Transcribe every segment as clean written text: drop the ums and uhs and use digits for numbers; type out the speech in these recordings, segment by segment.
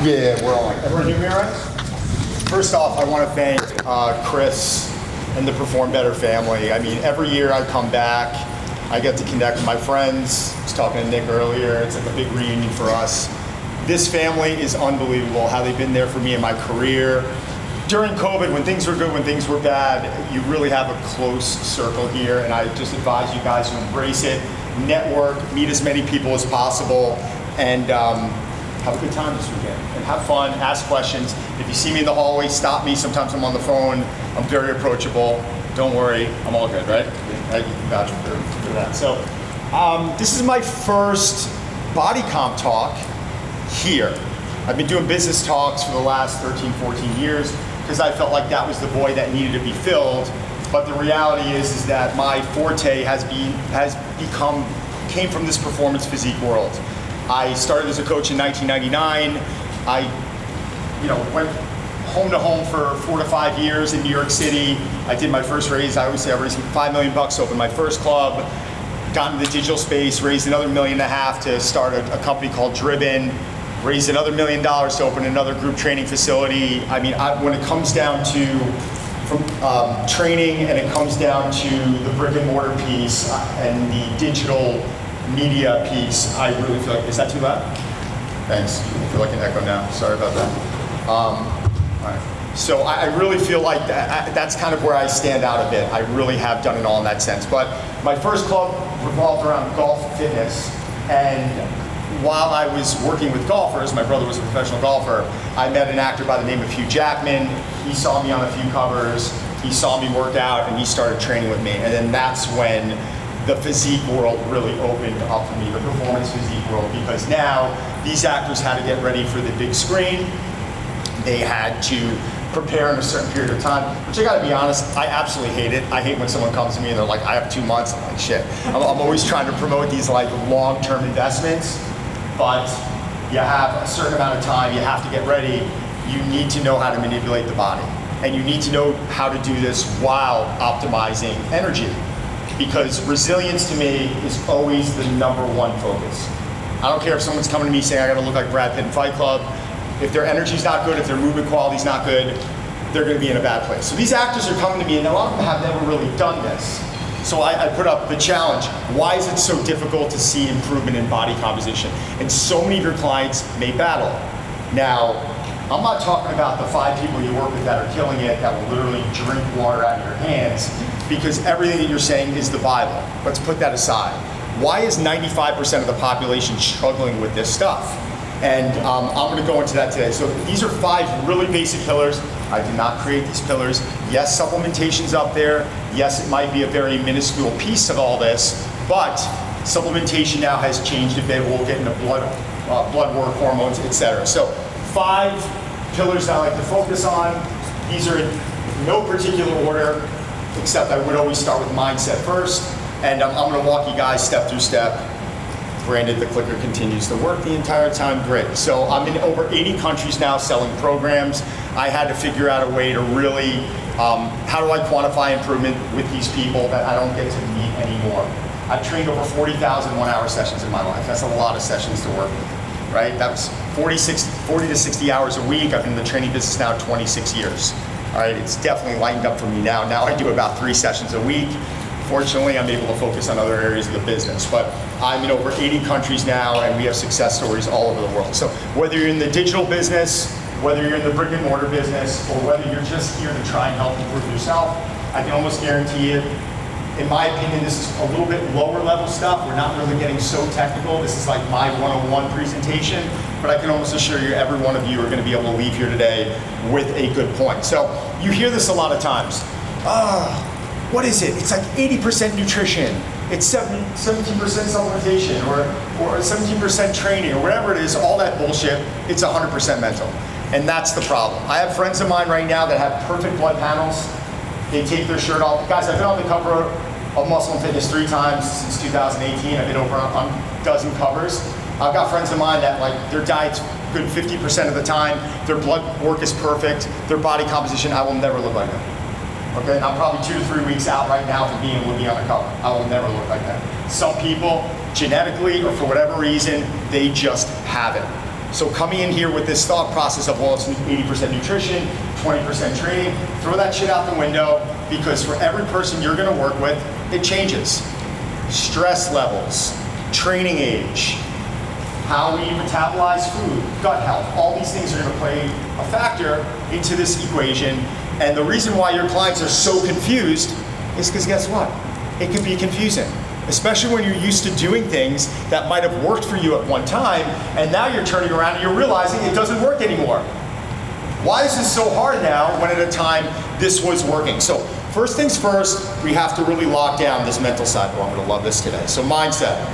Yeah, we're on. Everyone hear me all right? First off, I want to thank Chris and the Perform Better family. I mean, every year I come back, I get to connect with my friends. I was talking to Nick earlier. It's like a big reunion for us. This family is unbelievable, how they've been there for me in my career. During COVID, when things were good, when things were bad, you really have a close circle here, and I just advise you guys to embrace it, network, meet as many people as possible, and have a good time this weekend. And have fun, ask questions. If you see me in the hallway, stop me. Sometimes I'm on the phone. I'm very approachable. Don't worry, I'm all good, right? You can vouch for that. So this is my first body comp talk here. I've been doing business talks for the last 13, 14 years because I felt like that was the void that needed to be filled. But the reality is that my forte came from this performance physique world. I started as a coach in 1999. I went home to home for 4 to 5 years in New York City. I did my first raise. I always say I raised $5 million to open my first club. Got into the digital space, raised another $1.5 million to start a company called Driven. Raised another $1 million to open another group training facility. I mean, when it comes down to training and it comes down to the brick and mortar piece and the digital media piece, I really feel like, is that too loud? Thanks, I feel like an echo now, sorry about that. All right. So I really feel like that's kind of where I stand out a bit. I really have done it all in that sense. But my first club revolved around golf fitness, and while I was working with golfers, my brother was a professional golfer, I met an actor by the name of Hugh Jackman. He saw me on a few covers, he saw me work out, and he started training with me. And then that's when the physique world really opened up for me, the performance physique world, because now these actors had to get ready for the big screen. They had to prepare in a certain period of time, which I gotta be honest, I absolutely hate it. I hate when someone comes to me and they're like, I have 2 months. I'm like, shit. I'm always trying to promote these like long-term investments, but you have a certain amount of time, you have to get ready. You need to know how to manipulate the body, and you need to know how to do this while optimizing energy, because resilience to me is always the #1 focus. I don't care if someone's coming to me saying I gotta look like Brad Pitt in Fight Club. If their energy's not good, if their movement quality's not good, they're gonna be in a bad place. So these actors are coming to me, and a lot of them have never really done this. So I put up the challenge. Why is it so difficult to see improvement in body composition? And so many of your clients may battle. Now, I'm not talking about the 5 people you work with that are killing it, that will literally drink water out of your hands, because everything that you're saying is the Bible. Let's put that aside. Why is 95% of the population struggling with this stuff? And I'm gonna go into that today. So these are 5 really basic pillars. I did not create these pillars. Yes, supplementation's up there. Yes, it might be a very minuscule piece of all this, but supplementation now has changed a bit. We'll get into blood work, hormones, etc. So 5 pillars that I like to focus on. These are in no particular order, except I would always start with mindset first. And I'm gonna walk you guys step through step. Granted, the clicker continues to work the entire time, great. So I'm in over 80 countries now selling programs. I had to figure out a way to really, how do I quantify improvement with these people that I don't get to meet anymore? I've trained over 40,000 one-hour sessions in my life. That's a lot of sessions to work with, right? That's 40 to 60 hours a week. I've been in the training business now 26 years. All right, it's definitely lightened up for me now. Now I do about 3 sessions a week. Fortunately, I'm able to focus on other areas of the business, but I'm in over 80 countries now, and we have success stories all over the world. So whether you're in the digital business, whether you're in the brick and mortar business, or whether you're just here to try and help improve yourself, I can almost guarantee you, in my opinion, this is a little bit lower level stuff. We're not really getting so technical. This is like my 101 presentation, but I can almost assure you every one of you are gonna be able to leave here today with a good point. So you hear this a lot of times. What is it? It's like 80% nutrition. It's 17% supplementation, or 17% training, or whatever it is, all that bullshit. It's 100% mental. And that's the problem. I have friends of mine right now that have perfect blood panels. They take their shirt off. Guys, I've been on the cover of Muscle and Fitness 3 times since 2018. I've been over on a dozen covers. I've got friends of mine that, like, their diet's good 50% of the time. Their blood work is perfect. Their body composition, I will never look like that. Okay, and I'm probably 2 to 3 weeks out right now from being able to be on the cover. I will never look like that. Some people, genetically or for whatever reason, they just have it. So coming in here with this thought process of, well, it's 80% nutrition, 20% training, throw that shit out the window, because for every person you're gonna work with, it changes. Stress levels, training age, how we metabolize food, gut health, all these things are gonna play a factor into this equation. And the reason why your clients are so confused is because guess what? It can be confusing, especially when you're used to doing things that might have worked for you at one time, and now you're turning around and you're realizing it doesn't work anymore. Why is this so hard now when at a time this was working? So first things first, we have to really lock down this mental side. Oh, I'm gonna love this today. So mindset.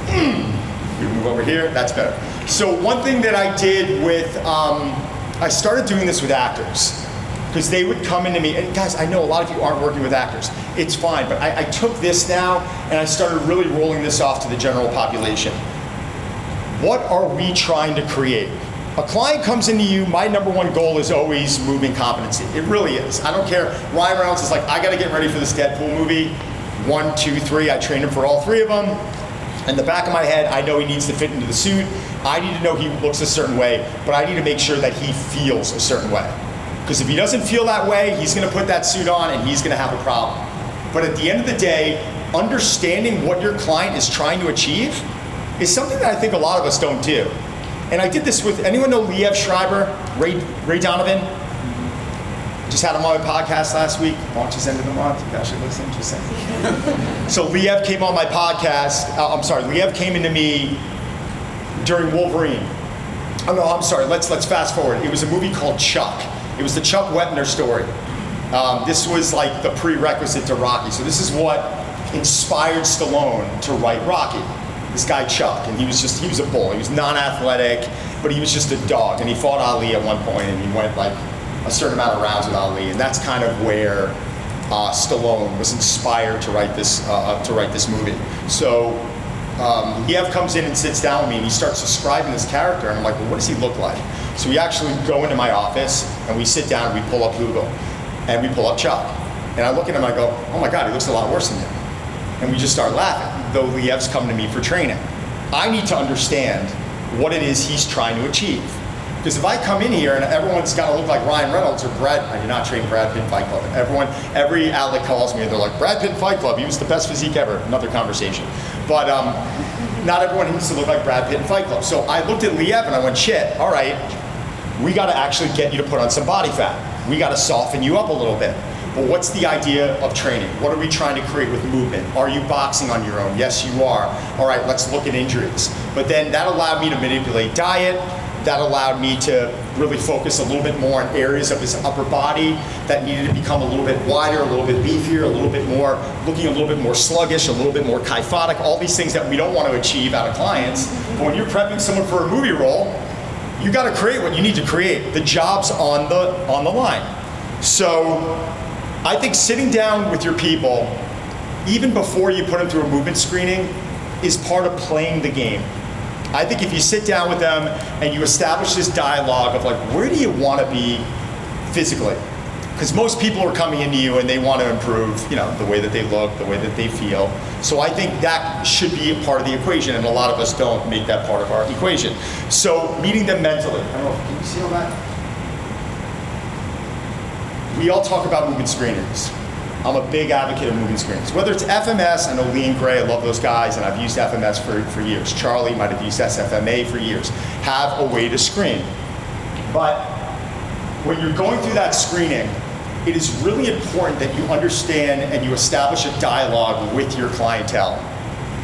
We move over here, that's better. So one thing that I did with, I started doing this with actors, because they would come into me, and guys, I know a lot of you aren't working with actors. It's fine, but I took this now and I started really rolling this off to the general population. What are we trying to create? A client comes into you, my number one goal is always movement competency. It really is. I don't care. Ryan Reynolds is like, I gotta get ready for this Deadpool movie. 1, 2, 3, I trained him for all 3 of them. In the back of my head, I know he needs to fit into the suit. I need to know he looks a certain way, but I need to make sure that he feels a certain way. Because if he doesn't feel that way, he's gonna put that suit on and he's gonna have a problem. But at the end of the day, understanding what your client is trying to achieve is something that I think a lot of us don't do. And I did this with, anyone know Liev Schreiber, Ray Donovan? Just had him on my podcast last week. Launches end of the month, you guys should listen, just saying. So Liev came on my podcast, Liev came into me during Wolverine. Oh no, I'm sorry, let's fast forward. It was a movie called Chuck. It was the Chuck Wepner story. This was like the prerequisite to Rocky. So this is what inspired Stallone to write Rocky. This guy Chuck, and he was a bull. He was non-athletic, but he was just a dog. And he fought Ali at one point, and he went like a certain amount of rounds with Ali. And that's kind of where Stallone was inspired to write this movie. So Liev comes in and sits down with me, and he starts describing this character, and I'm like, well, what does he look like? So we actually go into my office, and we sit down, and we pull up Google, and we pull up Chuck. And I look at him, and I go, oh my God, he looks a lot worse than him. And we just start laughing, though Liev's come to me for training. I need to understand what it is he's trying to achieve. Because if I come in here and everyone's got to look like Ryan Reynolds or Brad, I did not train Brad Pitt Fight Club. Every outlet calls me and they're like, Brad Pitt Fight Club, he was the best physique ever. Another conversation. But not everyone needs to look like Brad Pitt in Fight Club. So I looked at Liev and I went, shit, all right, we got to actually get you to put on some body fat. We got to soften you up a little bit. But what's the idea of training? What are we trying to create with movement? Are you boxing on your own? Yes, you are. All right, let's look at injuries. But then that allowed me to manipulate diet. That allowed me to really focus a little bit more on areas of his upper body that needed to become a little bit wider, a little bit beefier, a little bit more, looking a little bit more sluggish, a little bit more kyphotic, all these things that we don't want to achieve out of clients. But when you're prepping someone for a movie role, you got to create what you need to create. The job's on the line. So I think sitting down with your people, even before you put them through a movement screening, is part of playing the game. I think if you sit down with them and you establish this dialogue of like, where do you want to be physically? Because most people are coming into you and they want to improve, the way that they look, the way that they feel. So I think that should be a part of the equation, and a lot of us don't make that part of our equation. So meeting them mentally. I don't know, can you see all that? We all talk about movement screeners. I'm a big advocate of movement screeners. Whether it's FMS, I know Lee and Gray, I love those guys, and I've used FMS for years. Charlie might have used SFMA for years. Have a way to screen. But when you're going through that screening, it is really important that you understand and you establish a dialogue with your clientele.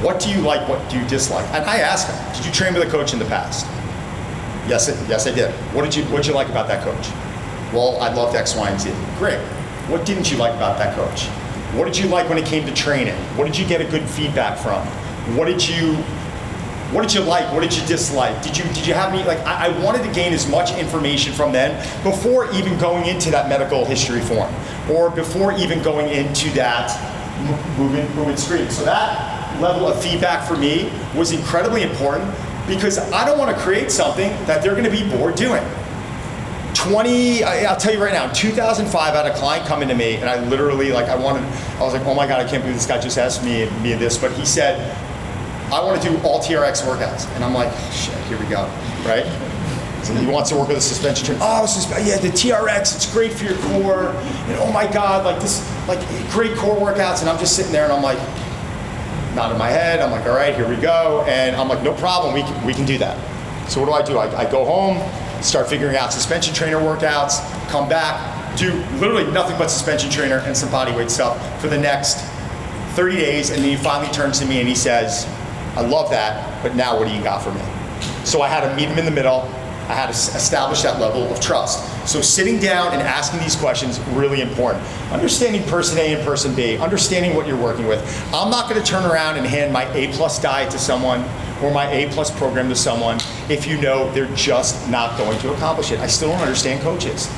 What do you like, what do you dislike? And I ask them, did you train with a coach in the past? Yes, I did. What did you like about that coach? Well, I loved X, Y, and Z. Great. What didn't you like about that coach? What did you like when it came to training? What did you get a good feedback from? What did you like? What did you dislike? Did you have any, I wanted to gain as much information from them before even going into that medical history form, or before even going into that movement screening. So that level of feedback for me was incredibly important, because I don't want to create something that they're going to be bored doing. I'll tell you right now, in 2005, I had a client come into me, and I literally, I was like, oh my God, I can't believe this guy just asked me this, but he said, I want to do all TRX workouts. And I'm like, shit, here we go, right? So he wants to work with a suspension trainer. Oh, yeah, the TRX, it's great for your core. And oh my God, like this, like great core workouts. And I'm just sitting there and I'm like, nodding my head. I'm like, all right, here we go. And I'm like, no problem, we can do that. So what do? I go home, start figuring out suspension trainer workouts, come back, do literally nothing but suspension trainer and some body weight stuff for the next 30 days. And then he finally turns to me and he says, I love that, but now what do you got for me? So I had to meet him in the middle. I had to establish that level of trust. So sitting down and asking these questions, really important. Understanding person A and person B, understanding what you're working with. I'm not gonna turn around and hand my A+ diet to someone or my A+ program to someone if you know they're just not going to accomplish it. I still don't understand coaches.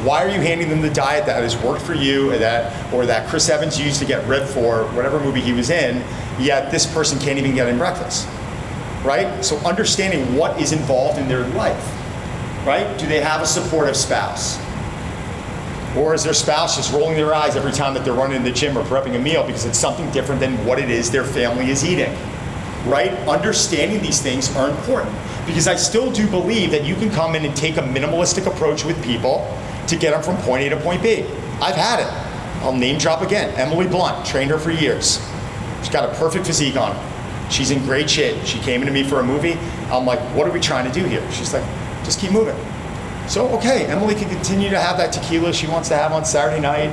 Why are you handing them the diet that has worked for you or that Chris Evans used to get ripped for whatever movie he was in, yet this person can't even get in breakfast, right? So understanding what is involved in their life. Right? Do they have a supportive spouse? Or is their spouse just rolling their eyes every time that they're running in the gym or prepping a meal because it's something different than what it is their family is eating? Right? Understanding these things are important because I still do believe that you can come in and take a minimalistic approach with people to get them from point A to point B. I've had it. I'll name drop again. Emily Blunt, trained her for years. She's got a perfect physique on her. She's in great shape. She came into me for a movie. I'm like, what are we trying to do here? She's like, just keep moving. So, okay, Emily can continue to have that tequila she wants to have on Saturday night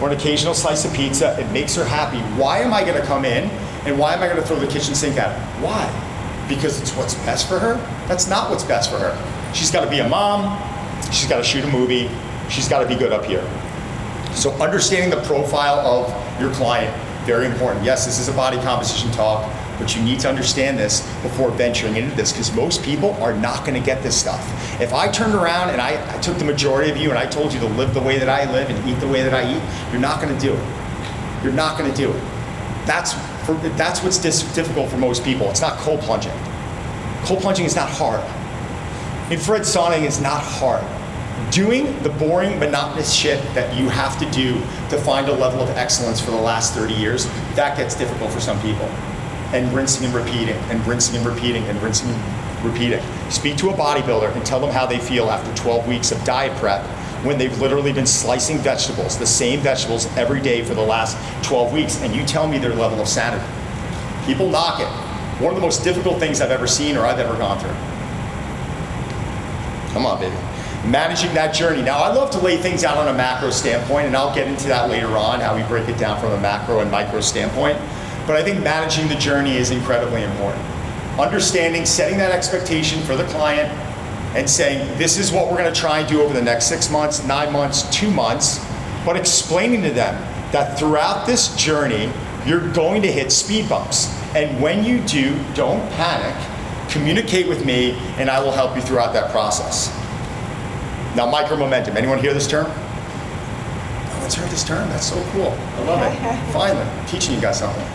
or an occasional slice of pizza. It makes her happy. Why am I gonna come in and why am I gonna throw the kitchen sink at her? Why? Because it's what's best for her? That's not what's best for her. She's gotta be a mom, she's gotta shoot a movie, she's gotta be good up here. So understanding the profile of your client, very important. Yes, this is a body composition talk, but you need to understand this before venturing into this because most people are not gonna get this stuff. If I turned around and I took the majority of you and I told you to live the way that I live and eat the way that I eat, you're not gonna do it. You're not gonna do it. That's what's difficult for most people. It's not cold plunging. Cold plunging is not hard. Infrared sauning is not hard. Doing the boring, monotonous shit that you have to do to find a level of excellence for the last 30 years, that gets difficult for some people. And rinsing and repeating, and rinsing and repeating, and rinsing and repeating. Speak to a bodybuilder and tell them how they feel after 12 weeks of diet prep when they've literally been slicing vegetables, the same vegetables every day for the last 12 weeks, and you tell me their level of sanity. People knock it. One of the most difficult things I've ever seen or I've ever gone through. Come on, baby. Managing that journey. Now, I love to lay things out on a macro standpoint, and I'll get into that later on, how we break it down from a macro and micro standpoint. But I think managing the journey is incredibly important. Understanding, setting that expectation for the client and saying, this is what we're gonna try and do over the next 6 months, 9 months, 2 months, but explaining to them that throughout this journey, you're going to hit speed bumps. And when you do, don't panic, communicate with me, and I will help you throughout that process. Now, micro momentum, anyone hear this term? No one's heard this term? That's so cool. I love it. Finally, I'm teaching you guys something.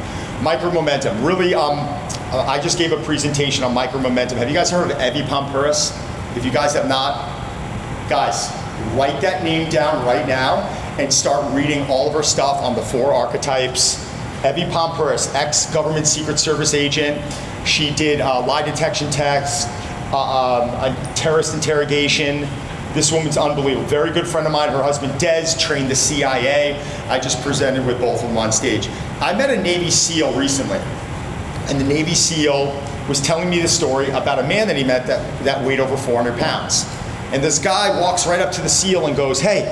Micro momentum. Really, I just gave a presentation on micro momentum. Have you guys heard of Evie Pompuris? If you guys have not, guys, write that name down right now and start reading all of her stuff on the 4 archetypes. Evie Pompuris, ex-government Secret Service agent. She did lie detection tests, a terrorist interrogation. This woman's unbelievable. Very good friend of mine. Her husband, Des, trained the CIA. I just presented with both of them on stage. I met a Navy SEAL recently, and the Navy SEAL was telling me the story about a man that he met that weighed over 400 pounds. And this guy walks right up to the SEAL and goes, hey,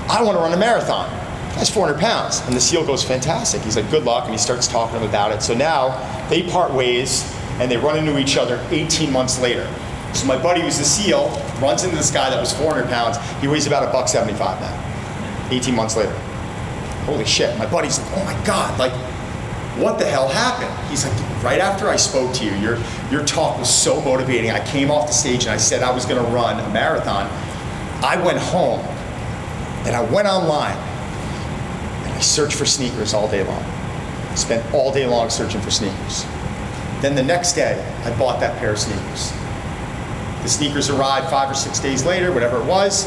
I want to run a marathon. That's 400 pounds. And the SEAL goes, fantastic. He's like, good luck, and he starts talking to him about it. So now they part ways, and they run into each other 18 months later. So my buddy who's a SEAL runs into this guy that was 400 pounds. He weighs about $175 now, 18 months later. Holy shit. My buddy's like, oh my God, like, what the hell happened? He's like, right after I spoke to you, your talk was so motivating. I came off the stage and I said I was gonna run a marathon. I went home and I went online and I searched for sneakers all day long. I spent all day long searching for sneakers. Then the next day, I bought that pair of sneakers. The sneakers arrived 5 or 6 days later, whatever it was.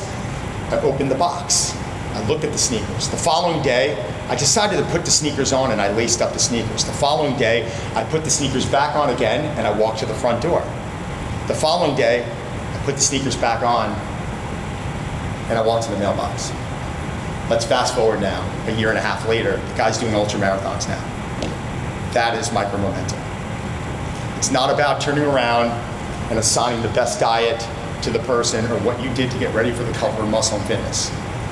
I opened the box. I looked at the sneakers. The following day, I decided to put the sneakers on and I laced up the sneakers. The following day, I put the sneakers back on again and I walked to the front door. The following day, I put the sneakers back on and I walked to the mailbox. Let's fast forward now, a year and a half later, the guy's doing ultra marathons now. That is micro momentum. It's not about turning around and assigning the best diet to the person or what you did to get ready for the cover of Muscle and Fitness.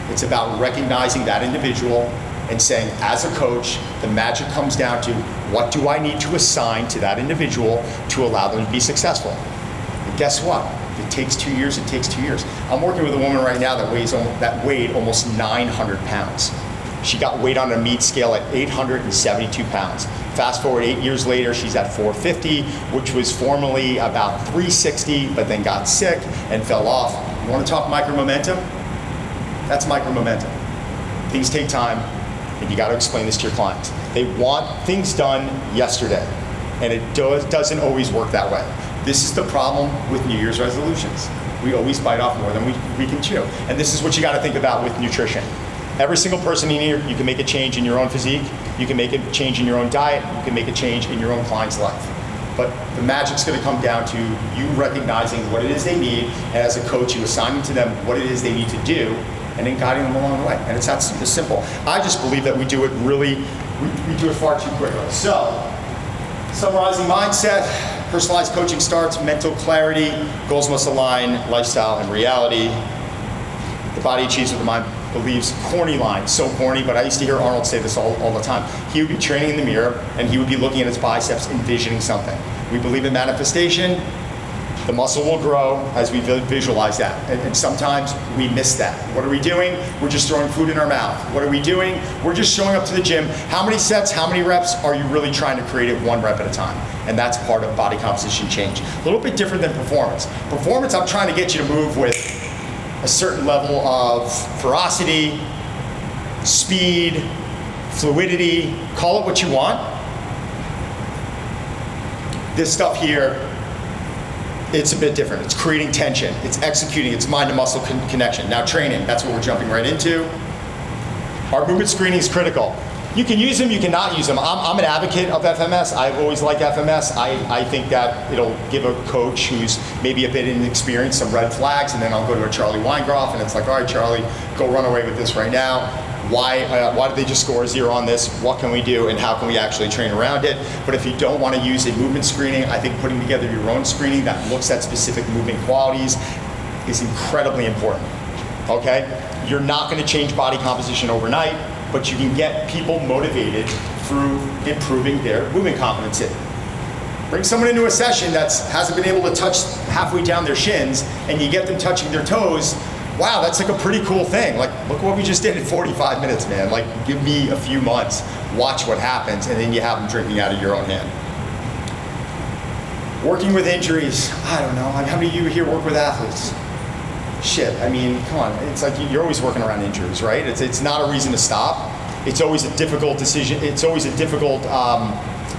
It's about recognizing that individual and saying, as a coach, the magic comes down to what do I need to assign to that individual to allow them to be successful? And guess what? If it takes 2 years, it takes 2 years. I'm working with a woman right now that weighed almost 900 pounds. She got weight on a meat scale at 872 pounds. Fast forward 8 years later, she's at 450, which was formerly about 360, but then got sick and fell off. You want to talk micro momentum? That's micro momentum. Things take time, and you got to explain this to your clients. They want things done yesterday, and it doesn't always work that way. This is the problem with New Year's resolutions. We always bite off more than we can chew. And this is what you got to think about with nutrition. Every single person in here, you can make a change in your own physique, you can make a change in your own diet, you can make a change in your own client's life. But the magic's gonna come down to you recognizing what it is they need, and as a coach, you assigning to them what it is they need to do, and then guiding them along the way. And it's that simple. I just believe that we do it really, we do it far too quickly. So, summarizing mindset, personalized coaching starts, mental clarity, goals must align, lifestyle and reality. The body achieves what the mind believes. Corny line, so corny, but I used to hear Arnold say this all the time. He would be training in the mirror and he would be looking at his biceps, envisioning something. We believe in manifestation. The muscle will grow as we visualize that. And sometimes we miss that. What are we doing? We're just throwing food in our mouth. What are we doing? We're just showing up to the gym. How many sets, how many reps are you really trying to create it 1 rep at a time? And that's part of body composition change. A little bit different than performance. Performance, I'm trying to get you to move with a certain level of ferocity, speed, fluidity, call it what you want. This stuff here, it's a bit different. It's creating tension, it's executing, it's mind to muscle connection. Now training, that's what we're jumping right into. Our movement screening is critical. You can use them, you cannot use them. I'm an advocate of FMS. I've always liked FMS. I think that it'll give a coach who's maybe a bit inexperienced some red flags, and then I'll go to a Charlie Weingroff and it's like, all right, Charlie, go run away with this right now. Why did they just score a 0 on this? What can we do and how can we actually train around it? But if you don't want to use a movement screening, I think putting together your own screening that looks at specific movement qualities is incredibly important, okay? You're not going to change body composition overnight, but you can get people motivated through improving their movement competency. Bring someone into a session that hasn't been able to touch halfway down their shins, and you get them touching their toes. Wow, that's like a pretty cool thing. Like, look what we just did in 45 minutes, man. Like, give me a few months, watch what happens, and then you have them drinking out of your own hand. Working with injuries, I don't know. How many of you here work with athletes? Shit, I mean, come on. It's like you're always working around injuries, right? It's not a reason to stop. It's always a difficult decision. It's always a difficult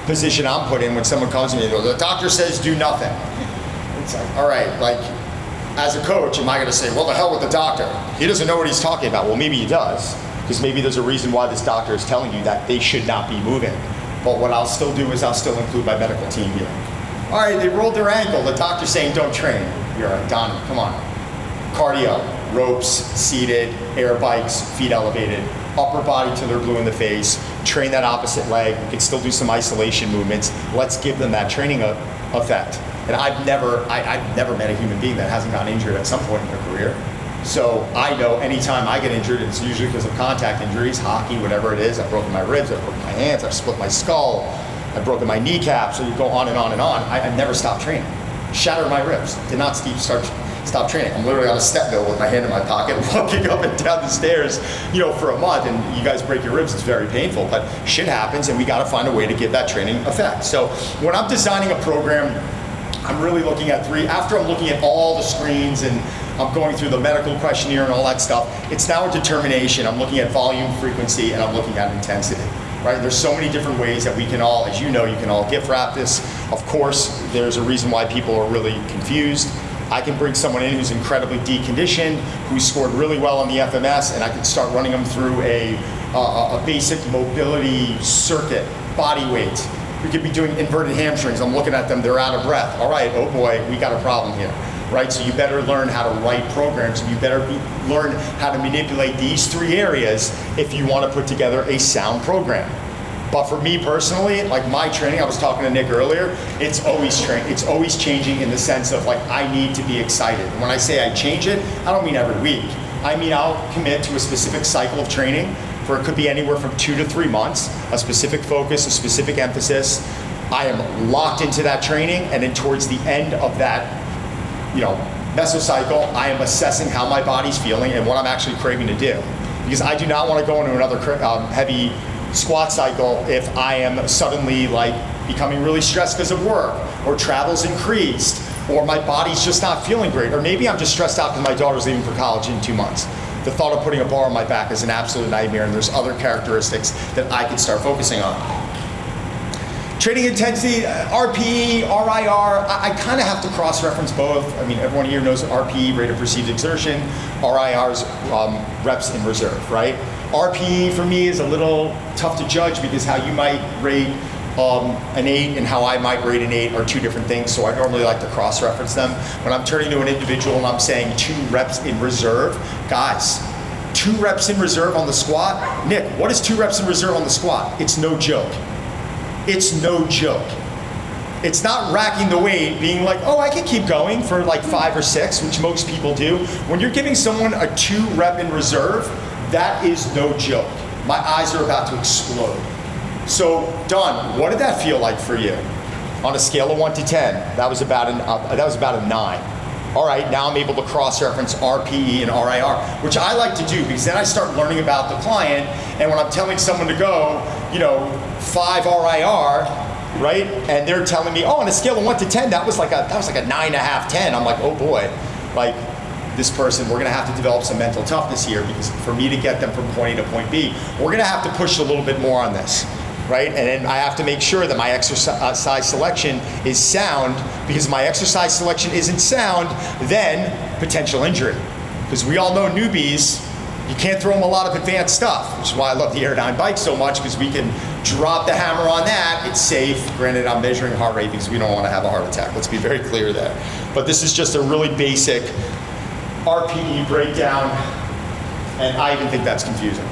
position I'm put in when someone comes to me and goes, the doctor says do nothing. It's like, all right, like, as a coach, am I going to say, well, the hell with the doctor? He doesn't know what he's talking about. Well, maybe he does, because maybe there's a reason why this doctor is telling you that they should not be moving. But what I'll still do is I'll still include my medical team here. All right, they rolled their ankle. The doctor's saying don't train. You're right, Donnie, come on. Cardio, ropes, seated, air bikes, feet elevated, upper body till they're blue in the face, train that opposite leg. We can still do some isolation movements. Let's give them that training effect. And I've never met a human being that hasn't gotten injured at some point in their career. So I know anytime I get injured, it's usually because of contact injuries, hockey, whatever it is. I've broken my ribs, I've broken my hands, I've split my skull, I've broken my kneecap, so you go on and on and on. I've never stopped training. Shattered my ribs, did not stop training. I'm literally on a step mill with my hand in my pocket, walking up and down the stairs, for a month, and you guys break your ribs, it's very painful, but shit happens and we gotta find a way to give that training effect. So when I'm designing a program, I'm really looking at after I'm looking at all the screens and I'm going through the medical questionnaire and all that stuff, it's now a determination. I'm looking at volume, frequency, and I'm looking at intensity. Right? There's so many different ways that we can all, as you know, you can all gift wrap this. Of course, there's a reason why people are really confused. I can bring someone in who's incredibly deconditioned, who scored really well on the FMS, and I can start running them through a a basic mobility circuit, body weight. We could be doing inverted hamstrings. I'm looking at them, they're out of breath. All right, oh boy, we got a problem here, right? So you better learn how to write programs, and you better learn how to manipulate these 3 areas if you want to put together a sound program. But for me personally, like my training, I was talking to Nick earlier, it's always changing in the sense of like, I need to be excited. When I say I change it, I don't mean every week. I mean, I'll commit to a specific cycle of training for it could be anywhere from 2 to 3 months, a specific focus, a specific emphasis. I am locked into that training, and then towards the end of that, mesocycle, I am assessing how my body's feeling and what I'm actually craving to do. Because I do not want to go into another heavy squat cycle if I am suddenly like becoming really stressed because of work, or travel's increased, or my body's just not feeling great, or maybe I'm just stressed out because my daughter's leaving for college in 2 months. The thought of putting a bar on my back is an absolute nightmare, and there's other characteristics that I can start focusing on. Training intensity, RPE, RIR, I kind of have to cross-reference both. I mean, everyone here knows RPE, rate of perceived exertion, RIR is reps in reserve, right? RPE for me is a little tough to judge because how you might rate an 8 and how I might rate an 8 are 2 different things, so I normally like to cross-reference them. When I'm turning to an individual and I'm saying 2 reps in reserve, guys, 2 reps in reserve on the squat? Nick, what is 2 reps in reserve on the squat? It's no joke. It's no joke. It's not racking the weight, being like, oh, I can keep going for like 5 or 6, which most people do. When you're giving someone a 2 rep in reserve, that is no joke. My eyes are about to explode. So, Don, what did that feel like for you? On a scale of 1 to 10, that was about a 9. All right, now I'm able to cross-reference RPE and RIR, which I like to do because then I start learning about the client, and when I'm telling someone to go, 5 RIR, right? And they're telling me, oh, on a scale of 1 to 10, that was like a 9.5, 10. I'm like, oh boy, like this person, we're gonna have to develop some mental toughness here because for me to get them from point A to point B, we're gonna have to push a little bit more on this. Right? And then I have to make sure that my exercise selection is sound, because if my exercise selection isn't sound, then potential injury. Because we all know newbies, you can't throw them a lot of advanced stuff, which is why I love the Airdyne bike so much, because we can drop the hammer on that, it's safe. Granted, I'm measuring heart rate because we don't want to have a heart attack. Let's be very clear there. But this is just a really basic RPE breakdown, and I even think that's confusing.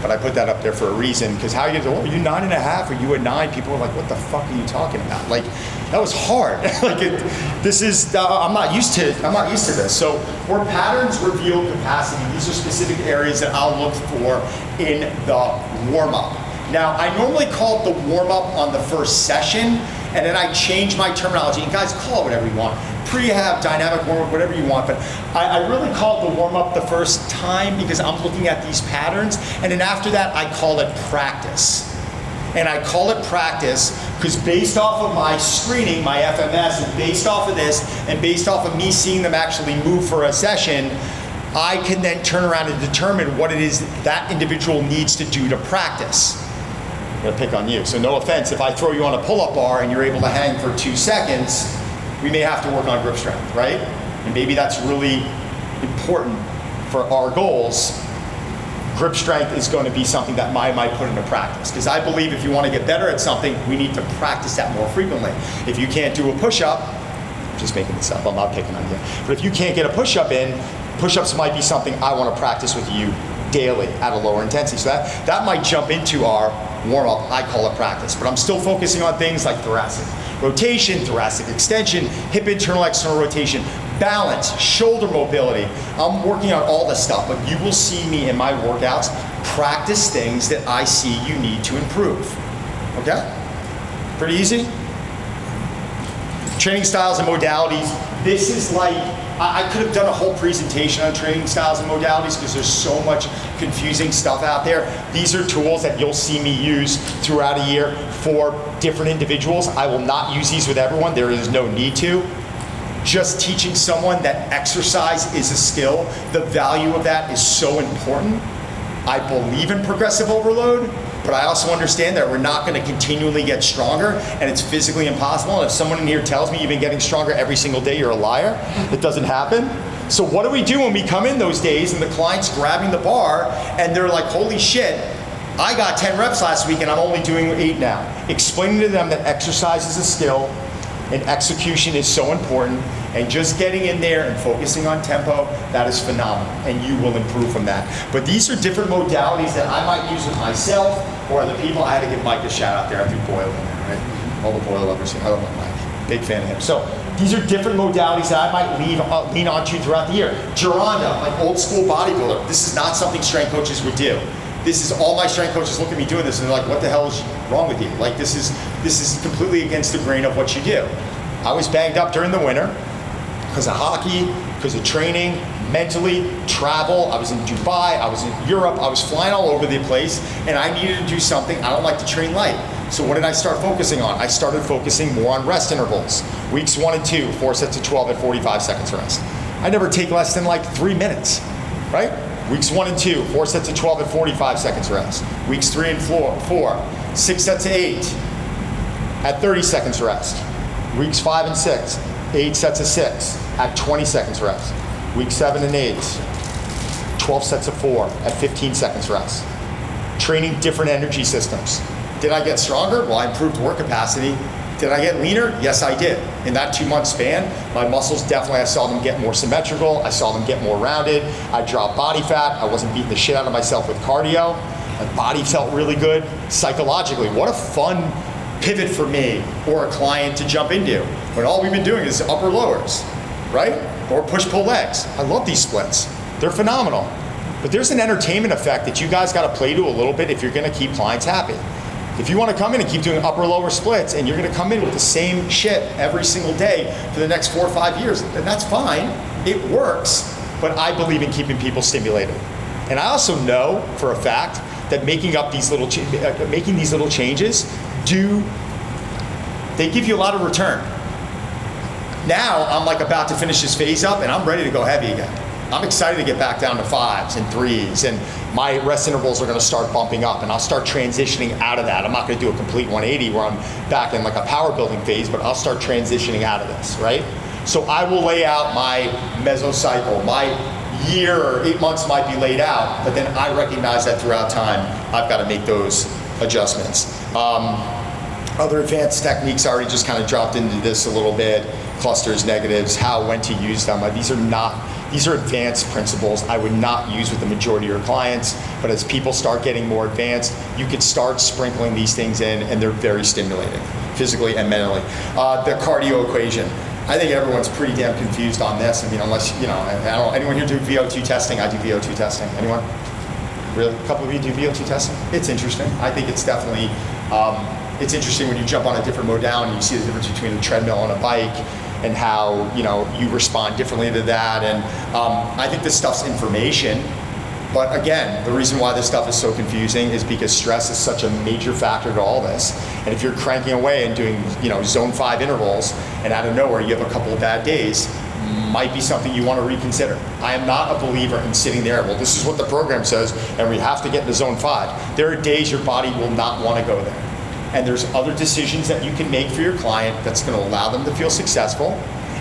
But I put that up there for a reason, because how you go, oh, are you 9.5? Are you a 9? People are like, what the fuck are you talking about? Like, that was hard. I'm not used to this. So where patterns reveal capacity, these are specific areas that I'll look for in the warm-up. Now, I normally call it the warm-up on the first session, and then I change my terminology. And guys, call it whatever you want. Prehab, dynamic warm-up, whatever you want. But I really call it the warm-up the first time because I'm looking at these patterns. And then after that, I call it practice. And I call it practice because based off of my screening, my FMS, and based off of this, and based off of me seeing them actually move for a session, I can then turn around and determine what it is that individual needs to do to practice. I'm gonna pick on you. So no offense, if I throw you on a pull-up bar and you're able to hang for 2 seconds, we may have to work on grip strength, right? And maybe that's really important for our goals. Grip strength is going to be something that I might put into practice. Because I believe if you want to get better at something, we need to practice that more frequently. If you can't do a push-up, I'm just making this up, I'm not picking on you. But if you can't get a push-up in, push-ups might be something I want to practice with you daily at a lower intensity. So that might jump into our warm-up, I call it practice. But I'm still focusing on things like thoracic rotation, thoracic extension, hip internal external rotation, balance, shoulder mobility. I'm working on all this stuff, but you will see me in my workouts practice things that I see you need to improve. Okay? Pretty easy? Training styles and modalities. This is like, I could have done a whole presentation on training styles and modalities because there's so much confusing stuff out there. These are tools that you'll see me use throughout a year for different individuals. I will not use these with everyone. There is no need to. Just teaching someone that exercise is a skill, the value of that is so important. I believe in progressive overload, but I also understand that we're not going to continually get stronger, and it's physically impossible. And if someone in here tells me you've been getting stronger every single day, you're a liar. It doesn't happen. So what do we do when we come in those days and the client's grabbing the bar and they're like, holy shit, I got 10 reps last week and I'm only doing 8 now. Explaining to them that exercise is a skill and execution is so important, and just getting in there and focusing on tempo, that is phenomenal, and you will improve from that. But these are different modalities that I might use with myself or other people. I had to give Mike a shout out there. I do Boyle in there, right? All the Boyle lovers here. I love Mike. Big fan of him. So these are different modalities that I might lean onto throughout the year. Geronda, like old school bodybuilder. This is not something strength coaches would do. This is all my strength coaches look at me doing this and they're like, what the hell is wrong with you? Like this is completely against the grain of what you do. I was banged up during the winter because of hockey, because of training, mentally, travel. I was in Dubai, I was in Europe, I was flying all over the place, and I needed to do something. I don't like to train light. So what did I start focusing on? I started focusing more on rest intervals. Weeks 1 and 2, 4 sets of 12 at 45 seconds rest. I never take less than like 3 minutes, right? Weeks 1 and 2, 4 sets of 12 at 45 seconds rest. Weeks 3 and 4, 6 sets of 8 at 30 seconds rest. Weeks 5 and 6, 8 sets of 6 at 20 seconds rest. Week 7 and 8, 12 sets of 4 at 15 seconds rest. Training different energy systems. Did I get stronger? Well, I improved work capacity. Did I get leaner? Yes, I did. In that 2-month span, my muscles definitely, I saw them get more symmetrical. I saw them get more rounded. I dropped body fat. I wasn't beating the shit out of myself with cardio. My body felt really good. Psychologically, what a fun pivot for me or a client to jump into when all we've been doing is upper lowers, right? Or push-pull legs. I love these splits. They're phenomenal. But there's an entertainment effect that you guys got to play to a little bit if you're going to keep clients happy. If you want to come in and keep doing upper lower splits and you're going to come in with the same shit every single day for the next 4 or 5 years, then that's fine. It works. But I believe in keeping people stimulated. And I also know for a fact that making these little changes they give you a lot of return. Now I'm like about to finish this phase up and I'm ready to go heavy again. I'm excited to get back down to 5s and 3s, and my rest intervals are going to start bumping up, and I'll start transitioning out of that. I'm not going to do a complete 180 where I'm back in like a power building phase, but I'll start transitioning out of this, right? So I will lay out my mesocycle. My year or 8 months might be laid out, but then I recognize that throughout time, I've got to make those adjustments. Other advanced techniques already just kind of dropped into this a little bit. Clusters, negatives, how, when to use them. These are advanced principles I would not use with the majority of your clients, but as people start getting more advanced, you could start sprinkling these things in and they're very stimulating, physically and mentally. The cardio equation. I think everyone's pretty damn confused on this. I mean, unless, I don't know, anyone here do VO2 testing? I do VO2 testing. Anyone? Really? A couple of you do VO2 testing? It's interesting. I think it's definitely, it's interesting when you jump on a different modality and you see the difference between a treadmill and a bike and how, you respond differently to that. And I think this stuff's information. But again, the reason why this stuff is so confusing is because stress is such a major factor to all this. And if you're cranking away and doing, zone 5 intervals, and out of nowhere you have a couple of bad days, might be something you want to reconsider. I am not a believer in sitting there, well, this is what the program says, and we have to get into zone 5. There are days your body will not want to go there. And there's other decisions that you can make for your client that's going to allow them to feel successful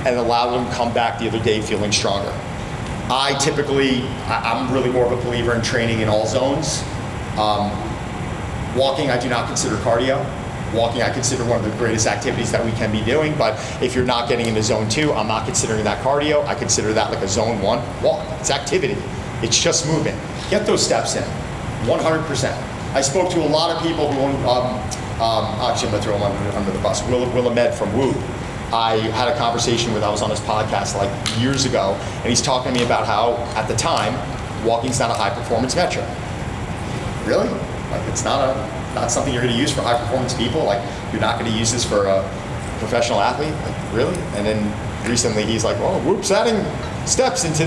and allow them to come back the other day feeling stronger. I'm really more of a believer in training in all zones. Walking, I do not consider cardio. Walking, I consider one of the greatest activities that we can be doing, but if you're not getting into zone 2, I'm not considering that cardio. I consider that like a zone 1 walk. It's activity. It's just movement. Get those steps in, 100%. I spoke to a lot of people who actually I'm gonna throw him under the bus. Will Ahmed from Whoop. I had a conversation with, I was on his podcast like years ago, and he's talking to me about how, at the time, walking's not a high performance metric. Really? Like it's not something you're gonna use for high performance people? Like you're not gonna use this for a professional athlete? Like really? And then recently he's like, oh, Whoop's adding steps into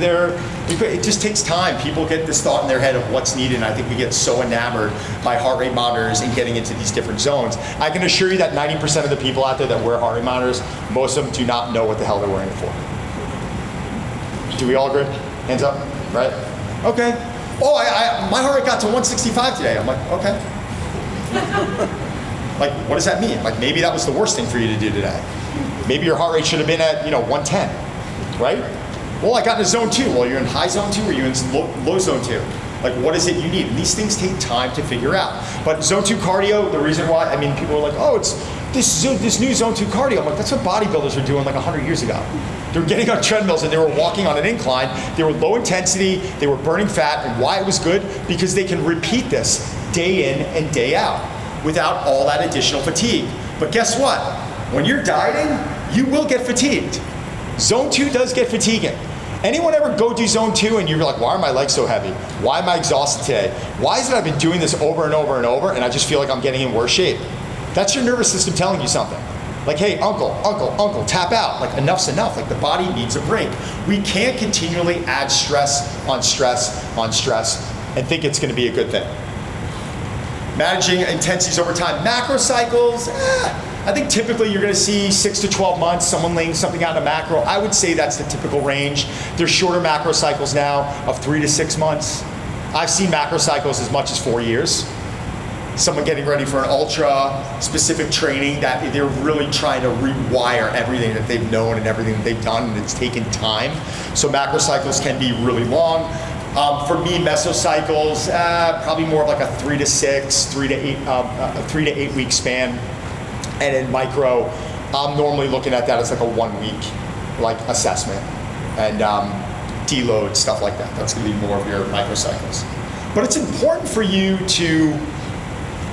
it just takes time. People get this thought in their head of what's needed, and I think we get so enamored by heart rate monitors and getting into these different zones. I can assure you that 90% of the people out there that wear heart rate monitors, most of them do not know what the hell they're wearing it for. Do we all agree? Hands up, right? Okay. Oh, my heart rate got to 165 today. I'm like, okay. Like, what does that mean? Like, maybe that was the worst thing for you to do today. Maybe your heart rate should have been at, 110, right? Well, I got into zone 2. Well, you're in high zone 2 or you're in low zone 2? Like, what is it you need? And these things take time to figure out. But zone 2 cardio, the reason why, I mean, people are like, oh, it's this new zone 2 cardio. I'm like, that's what bodybuilders were doing like 100 years ago. They were getting on treadmills and they were walking on an incline. They were low intensity, they were burning fat, and why it was good? Because they can repeat this day in and day out without all that additional fatigue. But guess what? When you're dieting, you will get fatigued. Zone 2 does get fatiguing. Anyone ever go do zone 2 and you're like, why are my legs so heavy? Why am I exhausted today? Why is it I've been doing this over and over and over and I just feel like I'm getting in worse shape? That's your nervous system telling you something. Like, hey, uncle, tap out. Like, enough's enough. Like, the body needs a break. We can't continually add stress on stress on stress and think it's gonna be a good thing. Managing intensities over time. Macro cycles, I think typically you're gonna see 6 to 12 months, someone laying something out in a macro. I would say that's the typical range. There's shorter macro cycles now of 3 to 6 months. I've seen macro cycles as much as 4 years. Someone getting ready for an ultra specific training that they're really trying to rewire everything that they've known and everything that they've done, and it's taken time. So macro cycles can be really long. For me, mesocycles, probably more of like a 3 to 6, 3 to 8 week span. And in micro, I'm normally looking at that as like a 1 week like assessment and deload, stuff like that. That's gonna be more of your microcycles. But it's important for you to,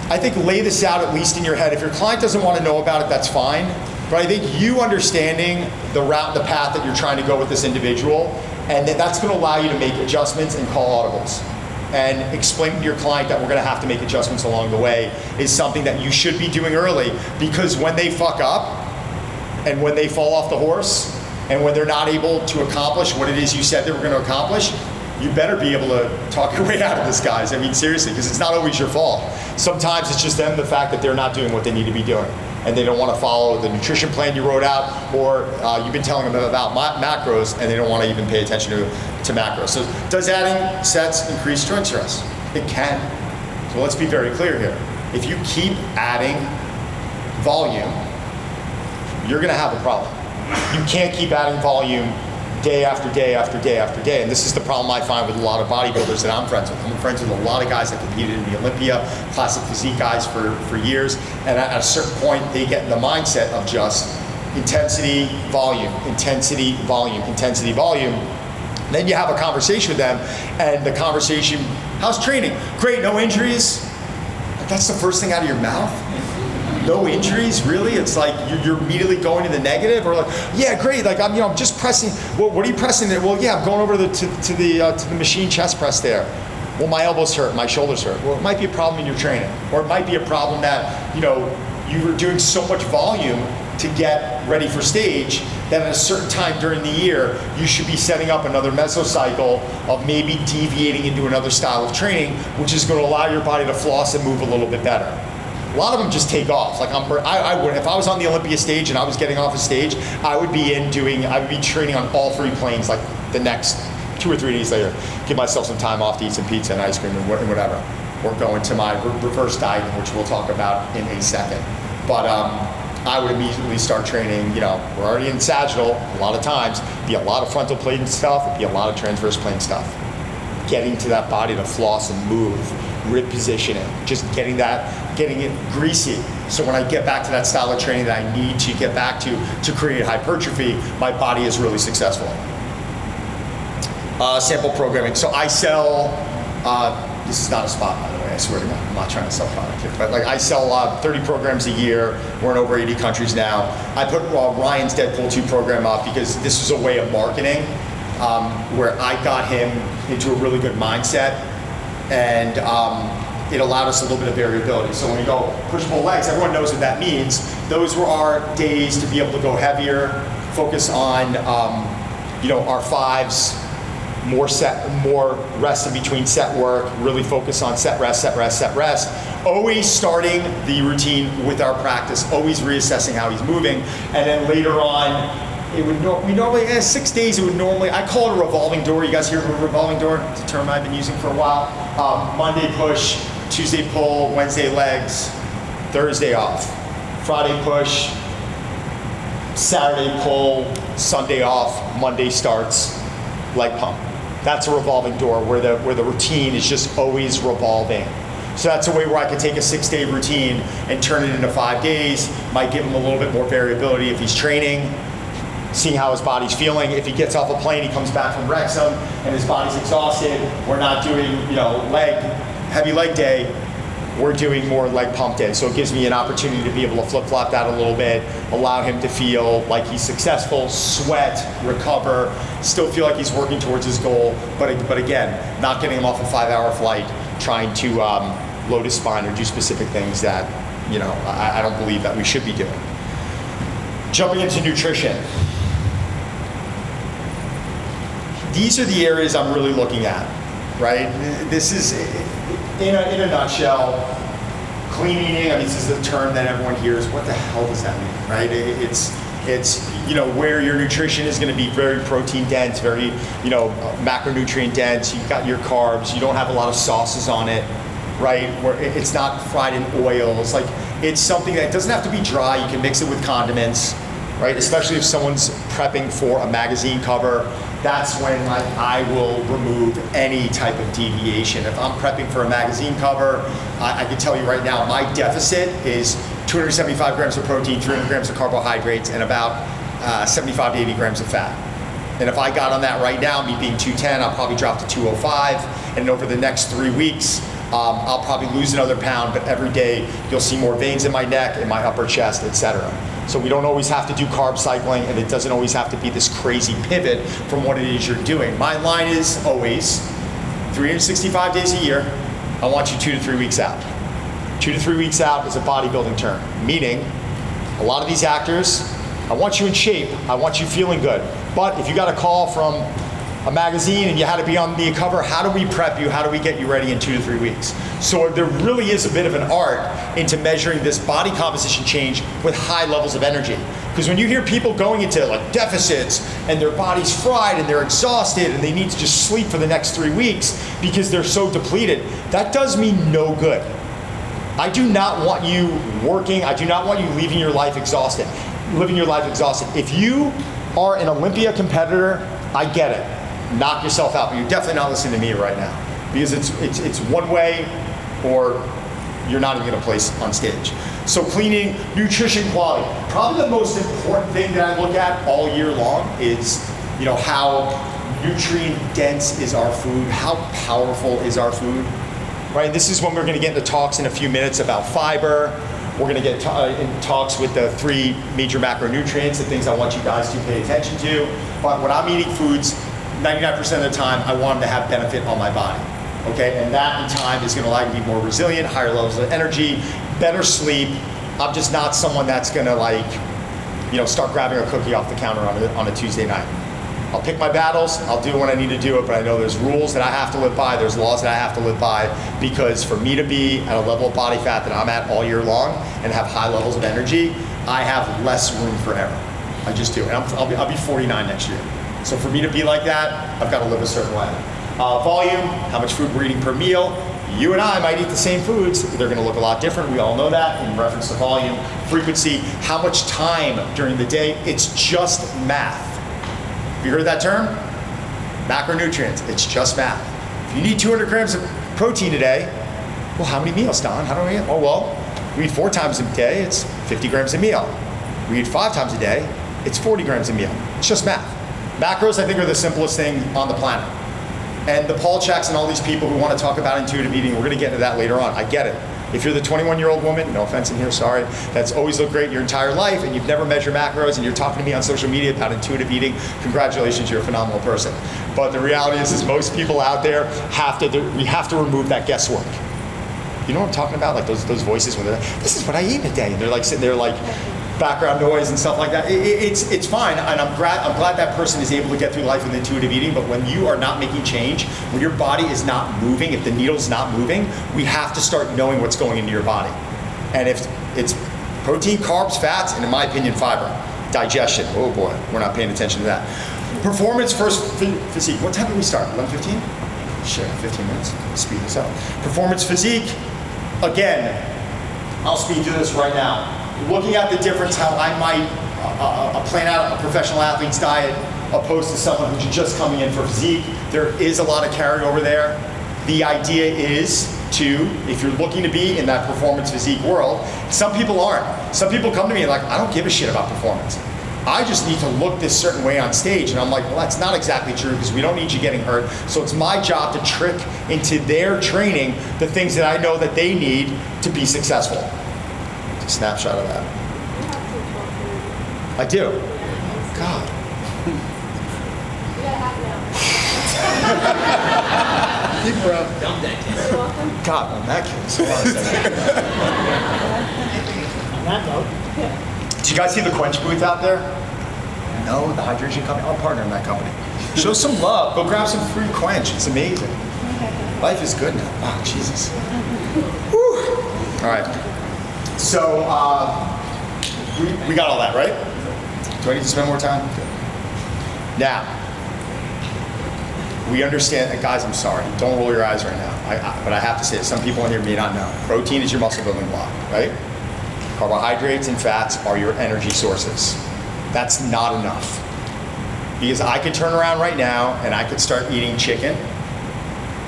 I think, lay this out at least in your head. If your client doesn't want to know about it, that's fine. But I think you understanding the route, the path that you're trying to go with this individual, and that's going to allow you to make adjustments and call audibles. And explain to your client that we're going to have to make adjustments along the way is something that you should be doing early, because when they fuck up and when they fall off the horse and when they're not able to accomplish what it is you said they were going to accomplish, you better be able to talk your way out of this, guys. I mean, seriously, because it's not always your fault. Sometimes it's just them, the fact that they're not doing what they need to be doing, and they don't want to follow the nutrition plan you wrote out, or you've been telling them about macros, and they don't want to even pay attention to macros. So does adding sets increase strength stress? It can. So let's be very clear here. If you keep adding volume, you're going to have a problem. You can't keep adding volume day after day after day after day. And this is the problem I find with a lot of bodybuilders that I'm friends with. I'm friends with a lot of guys that competed in the Olympia, classic physique guys for years. And at a certain point, they get in the mindset of just intensity, volume, intensity, volume, intensity, volume. Then you have a conversation with them, and the conversation, how's training? Great, no injuries? That's the first thing out of your mouth? No injuries, really? It's like you're immediately going to the negative, or like, yeah, great. Like I'm just pressing. Well, what are you pressing there? Well, yeah, I'm going over to the machine chest press there. Well, my elbows hurt, my shoulders hurt. Well, it might be a problem in your training, or it might be a problem that you were doing so much volume to get ready for stage that at a certain time during the year you should be setting up another mesocycle of maybe deviating into another style of training, which is going to allow your body to floss and move a little bit better. A lot of them just take off. Like I would, if I was on the Olympia stage and I was getting off a stage, I would be training on all 3 planes like the next 2 or 3 days later. Give myself some time off to eat some pizza and ice cream and whatever. Or go into my reverse dieting, which we'll talk about in a second. But I would immediately start training. We're already in sagittal a lot of times. Be a lot of frontal plane stuff. It'd be a lot of transverse plane stuff. Getting to that body to floss and move, rib positioning, just getting it greasy. So when I get back to that style of training that I need to get back to create hypertrophy, my body is really successful. Sample programming. So I sell, this is not a spot, by the way, I swear to God, I'm not trying to sell product here, but like I sell 30 programs a year. We're in over 80 countries now. I put Ryan's Deadpool 2 program up because this was a way of marketing where I got him into a really good mindset, and it allowed us a little bit of variability. So when we go push-pull legs, everyone knows what that means. Those were our days to be able to go heavier, focus on our 5s, more rest in between set work, really focus on set rest, set rest, set rest. Always starting the routine with our practice, always reassessing how he's moving, and then later on, we normally 6 days. It would normally, I call it a revolving door. You guys hear of a revolving door? It's a term I've been using for a while. Monday push, Tuesday pull, Wednesday legs, Thursday off. Friday push, Saturday pull, Sunday off, Monday starts leg pump. That's a revolving door where the routine is just always revolving. So that's a way where I could take a 6-day routine and turn it into 5 days. Might give him a little bit more variability if he's training, seeing how his body's feeling. If he gets off a plane, he comes back from Wrexham and his body's exhausted. We're not doing, heavy leg day. We're doing more leg pump day. So it gives me an opportunity to be able to flip-flop that a little bit, allow him to feel like he's successful, sweat, recover, still feel like he's working towards his goal, but again, not getting him off a 5-hour flight, trying to load his spine or do specific things that, I don't believe that we should be doing. Jumping into nutrition. These are the areas I'm really looking at, right? This is, in a nutshell, clean eating. This is a term that everyone hears. What the hell does that mean, right? It's where your nutrition is going to be very protein dense, very macronutrient dense. You've got your carbs. You don't have a lot of sauces on it, right? Where it's not fried in oils. It's something that doesn't have to be dry. You can mix it with condiments, right? Especially if someone's prepping for a magazine cover. That's when I will remove any type of deviation. If I'm prepping for a magazine cover, I can tell you right now, my deficit is 275 grams of protein, 300 grams of carbohydrates, and about 75 to 80 grams of fat. And if I got on that right now, me being 210, I'll probably drop to 205. And over the next 3 weeks, I'll probably lose another pound, but every day you'll see more veins in my neck, in my upper chest, etc. So we don't always have to do carb cycling, and it doesn't always have to be this crazy pivot from what it is you're doing. My line is always 365 days a year, I want you 2 to 3 weeks out. 2 to 3 weeks out is a bodybuilding term, meaning a lot of these actors, I want you in shape, I want you feeling good. But if you got a call from a magazine and you had to be on the cover, how do we prep you? How do we get you ready in 2 to 3 weeks? So there really is a bit of an art into measuring this body composition change with high levels of energy. Because when you hear people going into deficits and their body's fried and they're exhausted and they need to just sleep for the next 3 weeks because they're so depleted, that does me no good. I do not want you working, I do not want you leaving your life exhausted, living your life exhausted. If you are an Olympia competitor, I get it. Knock yourself out, but you're definitely not listening to me right now, because it's one way or you're not even going to place on stage. So cleaning, nutrition quality. Probably the most important thing that I look at all year long is, how nutrient dense is our food, how powerful is our food, right? This is when we're going to get into talks in a few minutes about fiber. We're going to get in talks with the 3 major macronutrients, the things I want you guys to pay attention to. But when I'm eating foods, 99% of the time, I want them to have benefit on my body, okay? And that in time is gonna allow you to be more resilient, higher levels of energy, better sleep. I'm just not someone that's gonna start grabbing a cookie off the counter on a Tuesday night. I'll pick my battles, I'll do when I need to do it, but I know there's rules that I have to live by, there's laws that I have to live by, because for me to be at a level of body fat that I'm at all year long and have high levels of energy, I have less room for error. I just do. And I'll be 49 next year. So for me to be like that, I've got to live a certain way. Volume, how much food we're eating per meal. You and I might eat the same foods. They're going to look a lot different. We all know that in reference to volume. Frequency, how much time during the day. It's just math. Have you heard that term? Macronutrients. It's just math. If you need 200 grams of protein a day, well, how many meals, Don? How do we eat? Oh, well, we eat 4 times a day. It's 50 grams a meal. We eat 5 times a day. It's 40 grams a meal. It's just math. Macros, I think, are the simplest thing on the planet. And the Paul Checks and all these people who want to talk about intuitive eating, we're going to get into that later on. I get it. If you're the 21-year-old woman, no offense in here, sorry, that's always looked great your entire life and you've never measured macros and you're talking to me on social media about intuitive eating, congratulations, you're a phenomenal person. But the reality is most people out there we have to remove that guesswork. You know what I'm talking about? Like those voices when they're like, this is what I eat in a day. And they're like sitting there like, background noise and stuff like that. It's fine, and I'm glad that person is able to get through life with intuitive eating, but when you are not making change, when your body is not moving, if the needle's not moving, we have to start knowing what's going into your body. And if it's protein, carbs, fats, and in my opinion, fiber, digestion, oh boy, we're not paying attention to that. Performance first physique, what time did we start, 11:15? Sure, 15 minutes, speed this up. Performance physique, again, I'll speed through this right now. Looking at the difference, how I might plan out a professional athlete's diet opposed to someone who's just coming in for physique. There is a lot of carryover there. The idea is to, if you're looking to be in that performance physique world, some people aren't. Some people come to me like, I don't give a shit about performance. I just need to look this certain way on stage. And I'm like, well, that's not exactly true because we don't need you getting hurt. So it's my job to trick into their training the things that I know that they need to be successful. It's a snapshot of that. I do. God. You got half an hour. Keep her up. You're welcome. God, on that case. Hold on a second. On that note, Do you guys see the Quench booth out there? No, the hydration company. I'm a partner in that company. Show some love. Go grab some free Quench. It's amazing. Life is good now. Oh, Jesus. Whew. All right. So we got all that, right? Do I need to spend more time? Good. Now, we understand, and guys, I'm sorry. Don't roll your eyes right now. But I have to say it. Some people in here may not know. Protein is your muscle building block, right? Carbohydrates and fats are your energy sources. That's not enough. Because I could turn around right now and I could start eating chicken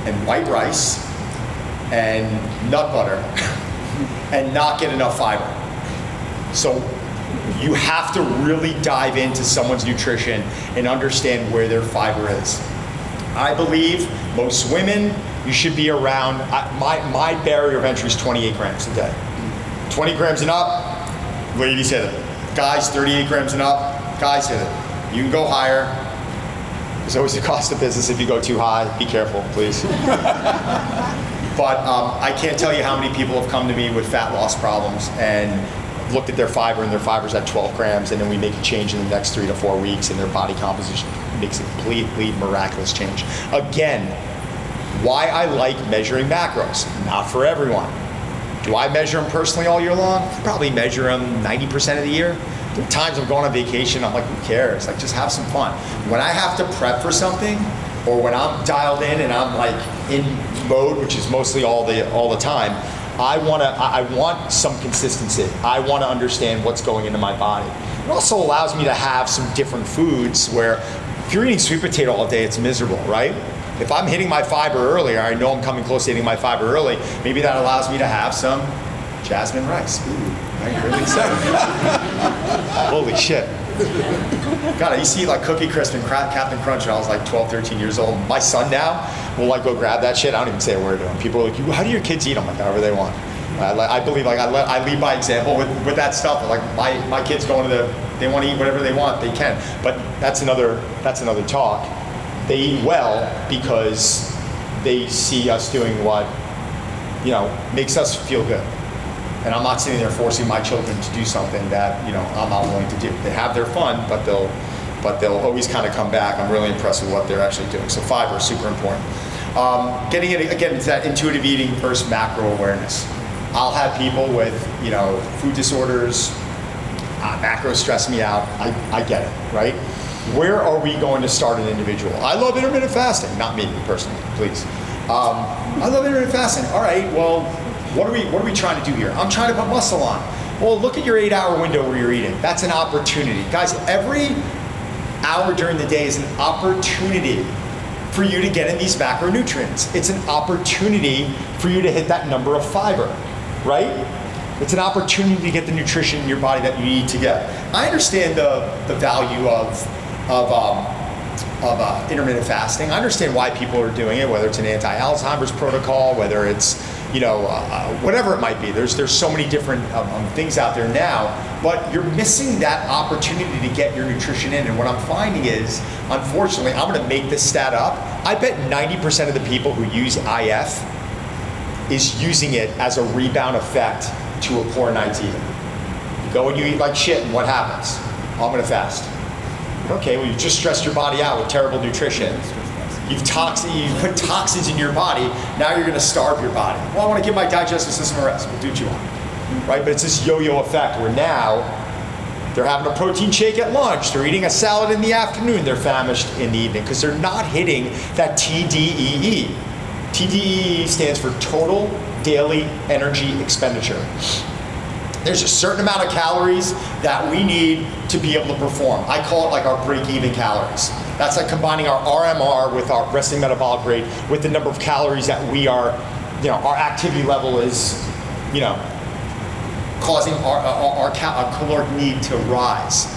and white rice and nut butter and not get enough fiber. So you have to really dive into someone's nutrition and understand where their fiber is. I believe most women, you should be around, my barrier of entry is 28 grams a day. 20 grams and up, ladies hit it. Guys, 38 grams and up, guys hit it. You can go higher. There's always the cost of business if you go too high. Be careful, please. But I can't tell you how many people have come to me with fat loss problems and looked at their fiber and their fiber's at 12 grams and then we make a change in the next 3 to 4 weeks and their body composition makes a completely miraculous change. Again, why I like measuring macros, not for everyone. Do I measure them personally all year long? I probably measure them 90% of the year. There are times I'm going on vacation, I'm like, who cares? Like, just have some fun. When I have to prep for something, or when I'm dialed in and I'm like in mode, which is mostly all the time, I want some consistency. I want to understand what's going into my body. It also allows me to have some different foods where if you're eating sweet potato all day, it's miserable, right? If I'm hitting my fiber earlier, I know I'm coming close to hitting my fiber early, maybe that allows me to have some jasmine rice. Ooh, I'm really excited. Holy shit. God, I used to eat like Cookie Crisp and Captain Crunch when I was like 12, 13 years old. My son now will like go grab that shit. I don't even say a word to him. People are like, how do your kids eat? I'm like, however they want. I believe like I lead by example with that stuff. Like my kids going to they want to eat whatever they want, they can. But that's another talk. They eat well because they see us doing what, makes us feel good. And I'm not sitting there forcing my children to do something that, I'm not willing to do. They have their fun, but they'll always kind of come back. I'm really impressed with what they're actually doing. So fiber is super important. Getting it, again, into that intuitive eating versus macro awareness. I'll have people with, food disorders, macros stress me out. I get it, right? Where are we going to start an individual? I love intermittent fasting. Not me personally, please. I love intermittent fasting. All right, well, what are we trying to do here? I'm trying to put muscle on. Well, look at your 8-hour window where you're eating. That's an opportunity. Guys, every hour during the day is an opportunity for you to get in these macronutrients. It's an opportunity for you to hit that number of fiber, right? It's an opportunity to get the nutrition in your body that you need to get. I understand the value of intermittent fasting. I understand why people are doing it, whether it's an anti-Alzheimer's protocol, whether it's whatever it might be. There's so many different things out there now, but you're missing that opportunity to get your nutrition in. And what I'm finding is, unfortunately, I'm going to make this stat up. I bet 90% of the people who use IF is using it as a rebound effect to a poor night's eating. You go and you eat like shit, and what happens? Oh, I'm going to fast. Okay, well, you just stressed your body out with terrible nutrition. You've put toxins in your body. Now you're going to starve your body. Well, I want to give my digestive system a rest. Well, do what you want, right? But it's this yo-yo effect where now they're having a protein shake at lunch. They're eating a salad in the afternoon. They're famished in the evening because they're not hitting that TDEE. TDEE stands for total daily energy expenditure. There's a certain amount of calories that we need to be able to perform. I call it like our break-even calories. That's like combining our RMR with our resting metabolic rate with the number of calories that we are, our activity level is, causing our caloric need to rise.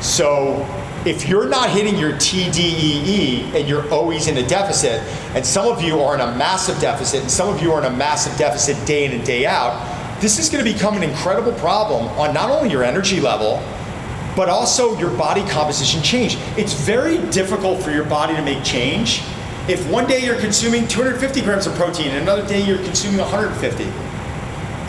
So if you're not hitting your TDEE and you're always in a deficit, and some of you are in a massive deficit, and some of you are in a massive deficit day in and day out, this is going to become an incredible problem on not only your energy level, but also your body composition change. It's very difficult for your body to make change if one day you're consuming 250 grams of protein and another day you're consuming 150.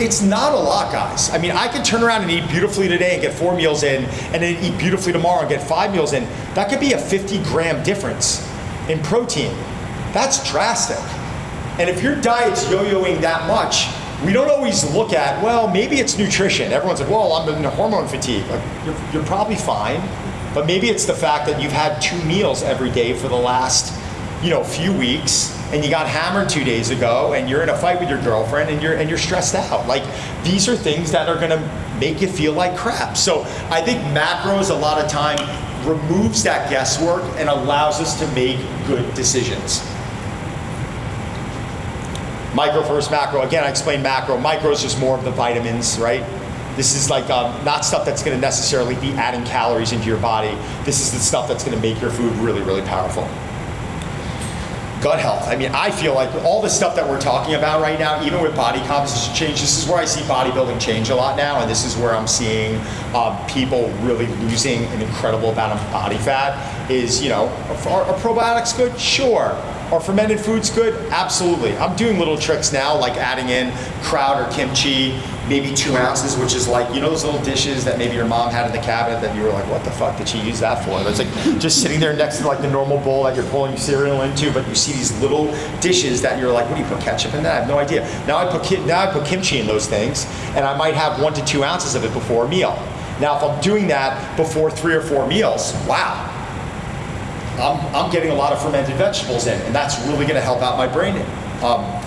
It's not a lot, guys. I mean, I could turn around and eat beautifully today and get 4 meals in, and then eat beautifully tomorrow and get 5 meals in. That could be a 50-gram difference in protein. That's drastic. And if your diet's yo-yoing that much, we don't always look at, well, maybe it's nutrition. Everyone's like, well, I'm in hormone fatigue. Like, you're probably fine, but maybe it's the fact that you've had 2 meals every day for the last, few weeks, and you got hammered 2 days ago, and you're in a fight with your girlfriend, and you're stressed out. Like, these are things that are gonna make you feel like crap. So I think macros a lot of time removes that guesswork and allows us to make good decisions. Micro versus macro. Again, I explained macro. Micro is just more of the vitamins, right? This is like not stuff that's gonna necessarily be adding calories into your body. This is the stuff that's gonna make your food really, really powerful. Gut health. I mean, I feel like all the stuff that we're talking about right now, even with body composition change, this is where I see bodybuilding change a lot now, and this is where I'm seeing people really losing an incredible amount of body fat. Is, are probiotics good? Sure. Are fermented foods good? Absolutely. I'm doing little tricks now, like adding in kraut or kimchi, maybe 2 ounces, which is like, those little dishes that maybe your mom had in the cabinet that you were like, what the fuck did she use that for? It's like just sitting there next to like the normal bowl that you're pulling cereal into, but you see these little dishes that you're like, what do you put ketchup in that? I have no idea. Now I put kimchi in those things, and I might have 1 to 2 ounces of it before a meal. Now, if I'm doing that before 3 or 4 meals, wow. I'm getting a lot of fermented vegetables in, and that's really gonna help out my brain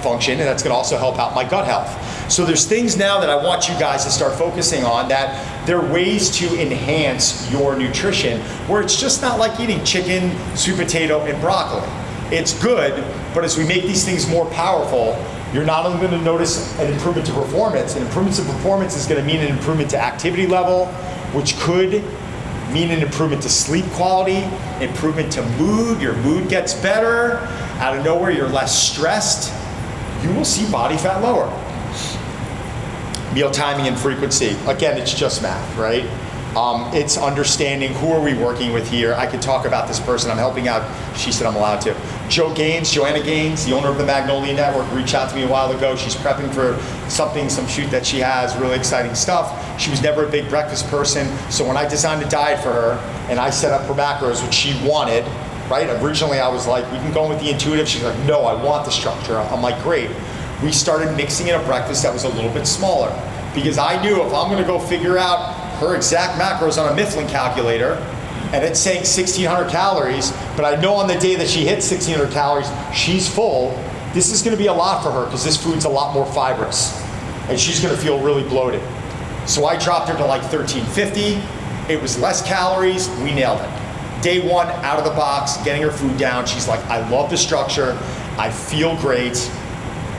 function, and that's gonna also help out my gut health. So there's things now that I want you guys to start focusing on, that there are ways to enhance your nutrition where it's just not like eating chicken, sweet potato, and broccoli. It's good, but as we make these things more powerful, you're not only gonna notice an improvement to performance, and improvements to performance is gonna mean an improvement to activity level, which could mean an improvement to sleep quality, improvement to mood. Your mood gets better. Out of nowhere, you're less stressed. You will see body fat lower. Meal timing and frequency. Again, it's just math, right? It's understanding who are we working with here. I could talk about this person I'm helping out. She said I'm allowed to. Joanna Gaines, the owner of the Magnolia Network, reached out to me a while ago. She's prepping for some shoot that she has, really exciting stuff. She was never a big breakfast person, so when I designed a diet for her and I set up her macros, which she wanted, right? Originally I was like, we can go with the intuitive. She's like, no, I want the structure. I'm like, great. We started mixing in a breakfast that was a little bit smaller, because I knew if I'm gonna go figure out her exact macros on a Mifflin calculator, and it's saying 1,600 calories, but I know on the day that she hits 1,600 calories, she's full, this is gonna be a lot for her, because this food's a lot more fibrous, and she's gonna feel really bloated. So I dropped her to like 1,350, it was less calories, we nailed it. Day 1, out of the box, getting her food down, she's like, I love the structure, I feel great,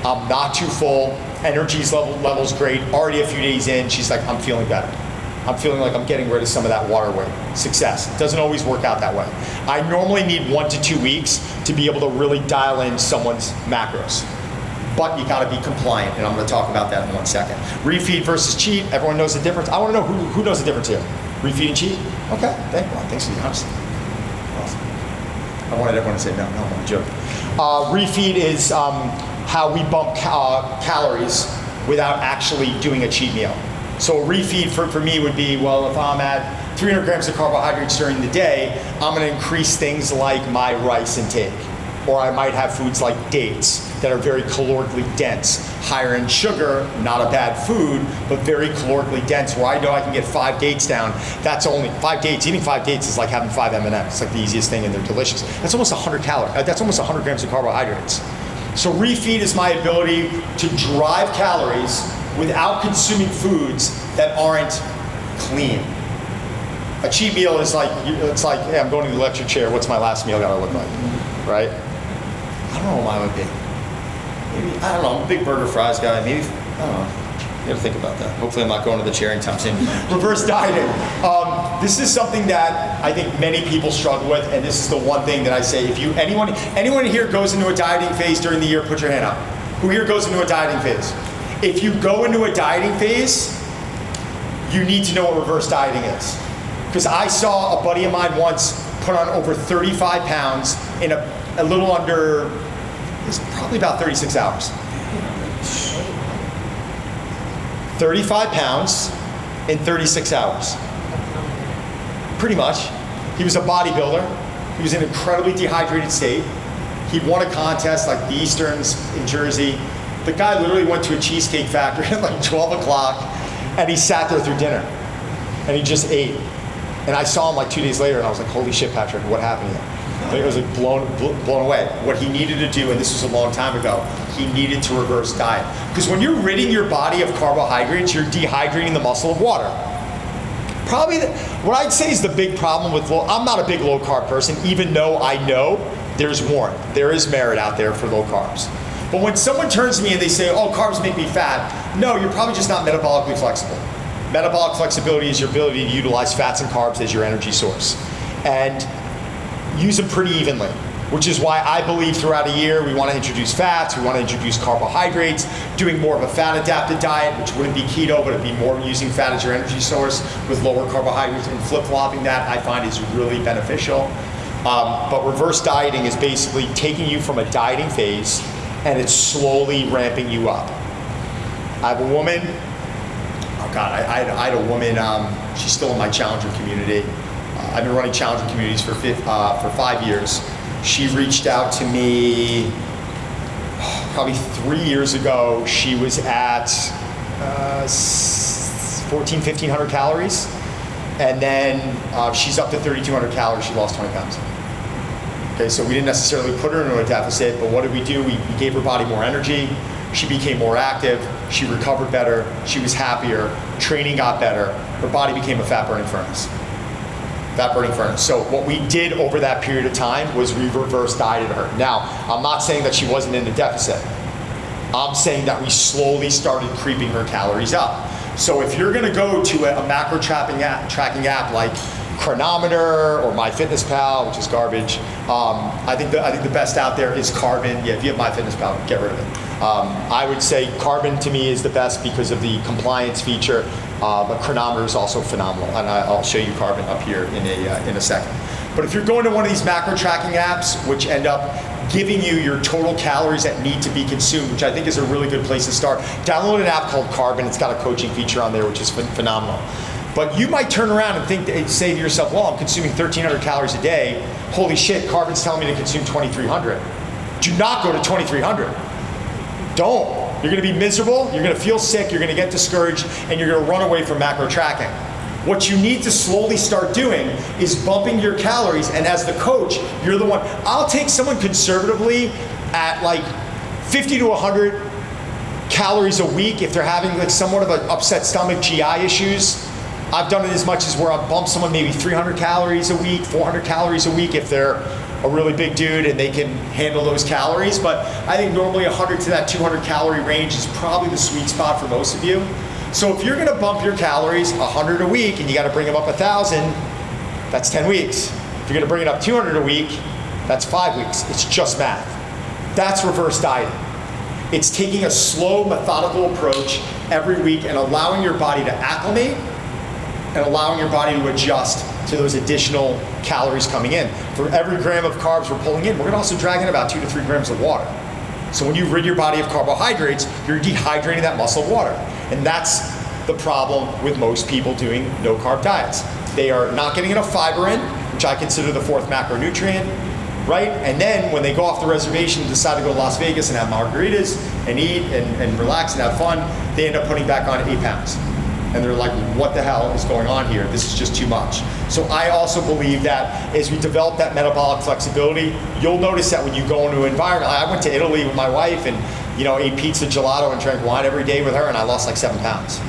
I'm not too full, energy's level's great, already a few days in, she's like, I'm feeling better. I'm feeling like I'm getting rid of some of that water weight. Success. It doesn't always work out that way. I normally need 1 to 2 weeks to be able to really dial in someone's macros. But you gotta be compliant, and I'm gonna talk about that in 1 second. Refeed versus cheat, everyone knows the difference. I wanna know who knows the difference here. Refeed and cheat? Okay, thanks for the honesty. Awesome. I wanted everyone to say no, I'm joking. Refeed is how we bump calories without actually doing a cheat meal. So a refeed for me would be, well, if I'm at 300 grams of carbohydrates during the day, I'm gonna increase things like my rice intake. Or I might have foods like dates that are very calorically dense. Higher in sugar, not a bad food, but very calorically dense, where I know I can get 5 dates down. That's only 5 dates. Eating 5 dates is like having 5 M&Ms. It's like the easiest thing, and they're delicious. That's almost 100 calories. That's almost 100 grams of carbohydrates. So refeed is my ability to drive calories without consuming foods that aren't clean. A cheat meal is like, it's like, hey, I'm going to the electric chair, what's my last meal gotta look like, right? I don't know what mine would be. Maybe, I don't know, I'm a big burger fries guy, maybe, I don't know. You gotta think about that. Hopefully I'm not going to the chair anytime soon. Reverse dieting. This is something that I think many people struggle with, and this is the one thing that I say, if you, anyone here goes into a dieting phase during the year, put your hand up. Who here goes into a dieting phase? If you go into a dieting phase, you need to know what reverse dieting is. Because I saw a buddy of mine once put on over 35 pounds in a little under, it's probably about 36 hours. 35 pounds in 36 hours. Pretty much. He was a bodybuilder. He was in an incredibly dehydrated state. He won a contest like the Easterns in Jersey. The guy literally went to a Cheesecake Factory at like 12 o'clock and he sat there through dinner and he just ate. And I saw him like 2 days later and I was like, holy shit, Patrick, what happened here? It was like blown away. What he needed to do, and this was a long time ago, he needed to reverse diet. Because when you're ridding your body of carbohydrates, you're dehydrating the muscle of water. Probably, what I'd say is the big problem with I'm not a big low carb person, even though I know there's warrant. There is merit out there for low carbs. But when someone turns to me and they say, oh, carbs make me fat, no, you're probably just not metabolically flexible. Metabolic flexibility is your ability to utilize fats and carbs as your energy source. And use them pretty evenly, which is why I believe throughout a year we want to introduce fats, we want to introduce carbohydrates, doing more of a fat-adapted diet, which wouldn't be keto, but it'd be more using fat as your energy source with lower carbohydrates, and flip-flopping that I find is really beneficial. But reverse dieting is basically taking you from a dieting phase and it's slowly ramping you up. I have a woman, oh God, I had a woman, she's still in my Challenger community. I've been running Challenger communities for 5 years. She reached out to me probably 3 years ago. She was at 1,500 calories. And then she's up to 3,200 calories. She lost 20 pounds. Okay, so we didn't necessarily put her into a deficit, but what did we do? We gave her body more energy. She became more active. She recovered better. She was happier. Training got better. Her body became a fat-burning furnace. Fat-burning furnace. So what we did over that period of time was we reverse dieted her. Now, I'm not saying that she wasn't in a deficit. I'm saying that we slowly started creeping her calories up. So if you're gonna go to a macro tracking app like Chronometer or MyFitnessPal, which is garbage, I think the best out there is Carbon. Yeah, if you have MyFitnessPal, get rid of it. I would say Carbon to me is the best because of the compliance feature, but Chronometer is also phenomenal, and I'll show you Carbon up here in a second. But if you're going to one of these macro tracking apps, which end up giving you your total calories that need to be consumed, which I think is a really good place to start, download an app called Carbon. It's got a coaching feature on there, which is phenomenal. But you might turn around and say to yourself, well, I'm consuming 1,300 calories a day. Holy shit, Carbon's telling me to consume 2,300. Do not go to 2,300. Don't. You're gonna be miserable, you're gonna feel sick, you're gonna get discouraged, and you're gonna run away from macro tracking. What you need to slowly start doing is bumping your calories, and as the coach, you're the one. I'll take someone conservatively at like 50 to 100 calories a week if they're having like somewhat of an upset stomach, GI issues. I've done it as much as where I'll bump someone maybe 300 calories a week, 400 calories a week if they're a really big dude and they can handle those calories. But I think normally 100 to that 200 calorie range is probably the sweet spot for most of you. So if you're gonna bump your calories 100 a week and you gotta bring them up 1,000, that's 10 weeks. If you're gonna bring it up 200 a week, that's 5 weeks. It's just math. That's reverse dieting. It's taking a slow, methodical approach every week and allowing your body to acclimate and allowing your body to adjust to those additional calories coming in. For every gram of carbs we're pulling in, we're gonna also drag in about 2 to 3 grams of water. So when you rid your body of carbohydrates, you're dehydrating that muscle of water. And that's the problem with most people doing no-carb diets. They are not getting enough fiber in, which I consider the 4th macronutrient, right? And then when they go off the reservation and decide to go to Las Vegas and have margaritas and eat and relax and have fun, they end up putting back on 8 pounds. And they're like, what the hell is going on here? This is just too much. So I also believe that as we develop that metabolic flexibility, you'll notice that when you go into an environment, I went to Italy with my wife and ate pizza, gelato, and drank wine every day with her, and I lost like 7 pounds.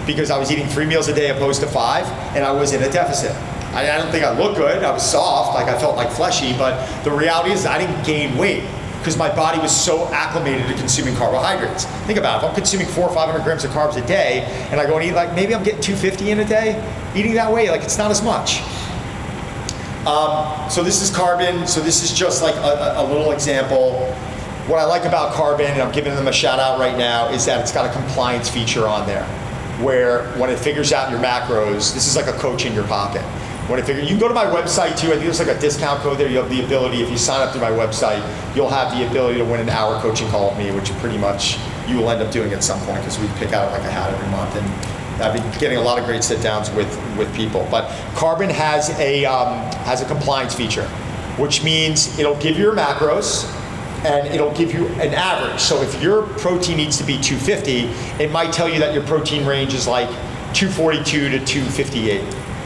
Because I was eating 3 meals a day opposed to 5, and I was in a deficit. I don't think I looked good. I was soft, like I felt like fleshy, but the reality is I didn't gain weight because my body was so acclimated to consuming carbohydrates. Think about it, if I'm consuming 400 or 500 grams of carbs a day, and I go and eat like, maybe I'm getting 250 in a day, eating that way, like it's not as much. So this is carbon, so this is just like a little example. What I like about carbon, and I'm giving them a shout out right now, is that it's got a compliance feature on there, where when it figures out your macros, this is like a coach in your pocket. When it figures, you can go to my website too, I think there's like a discount code there, you have the ability, if you sign up through my website, you'll have the ability to win an hour coaching call with me, which pretty much you will end up doing at some point, because we pick out like a hat every month, and I've been getting a lot of great sit downs with people. But Carbon has a compliance feature, which means it'll give you your macros, and it'll give you an average. So if your protein needs to be 250, it might tell you that your protein range is like 242 to 258.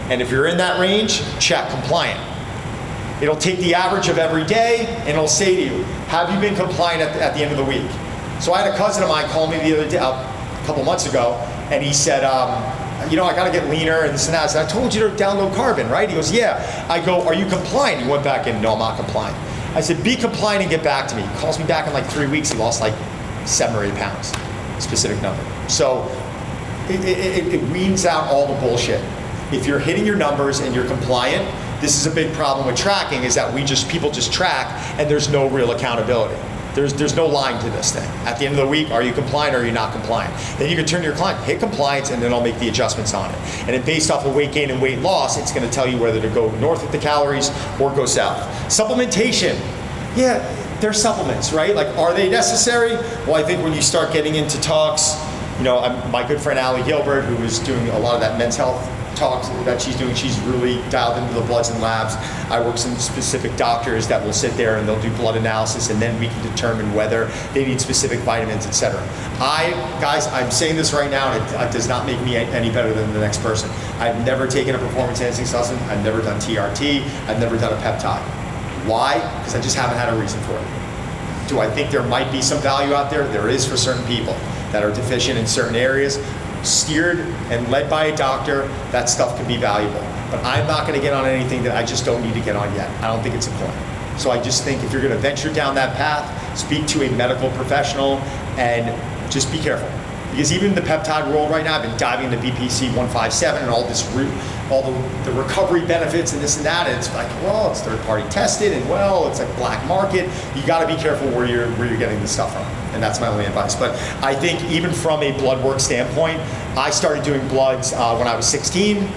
And if you're in that range, check, compliant. It'll take the average of every day, and it'll say to you, have you been compliant at the end of the week? So I had a cousin of mine call me the other day, a couple months ago, and he said, I gotta get leaner and this and that. I said, I told you to download Carbon, right? He goes, yeah. I go, are you compliant? He went back in, no, I'm not compliant. I said, be compliant and get back to me. He calls me back in like 3 weeks. He lost like 7 or 8 pounds, specific number. So it weans out all the bullshit. If you're hitting your numbers and you're compliant, this is a big problem with tracking, is that people just track and there's no real accountability. There's no line to this thing. At the end of the week, are you compliant or are you not compliant? Then you can turn to your client, hit compliance, and then I'll make the adjustments on it. And then based off of weight gain and weight loss, it's gonna tell you whether to go north with the calories or go south. Supplementation, yeah, they're supplements, right? Like, are they necessary? Well, I think when you start getting into talks, my good friend Allie Gilbert, who is doing a lot of that men's health talks that she's doing, she's really dialed into the bloods and labs. I work with some specific doctors that will sit there and they'll do blood analysis, and then we can determine whether they need specific vitamins, etc. Guys, I'm saying this right now, and it does not make me any better than the next person. I've never taken a performance enhancing supplement. I've never done TRT. I've never done a peptide. Why? Because I just haven't had a reason for it. Do I think there might be some value out there? There is for certain people that are deficient in certain areas. Steered and led by a doctor, that stuff can be valuable. But I'm not going to get on anything that I just don't need to get on yet. I don't think it's a point. So I just think if you're going to venture down that path, speak to a medical professional and just be careful. Because even in the peptide world right now, I've been diving into BPC 157 and all the recovery benefits and this and that, and it's like, well, it's third-party tested, and well, it's like black market. You got to be careful where you're getting this stuff from, and that's my only advice. But I think even from a blood work standpoint, I started doing bloods when I was 16.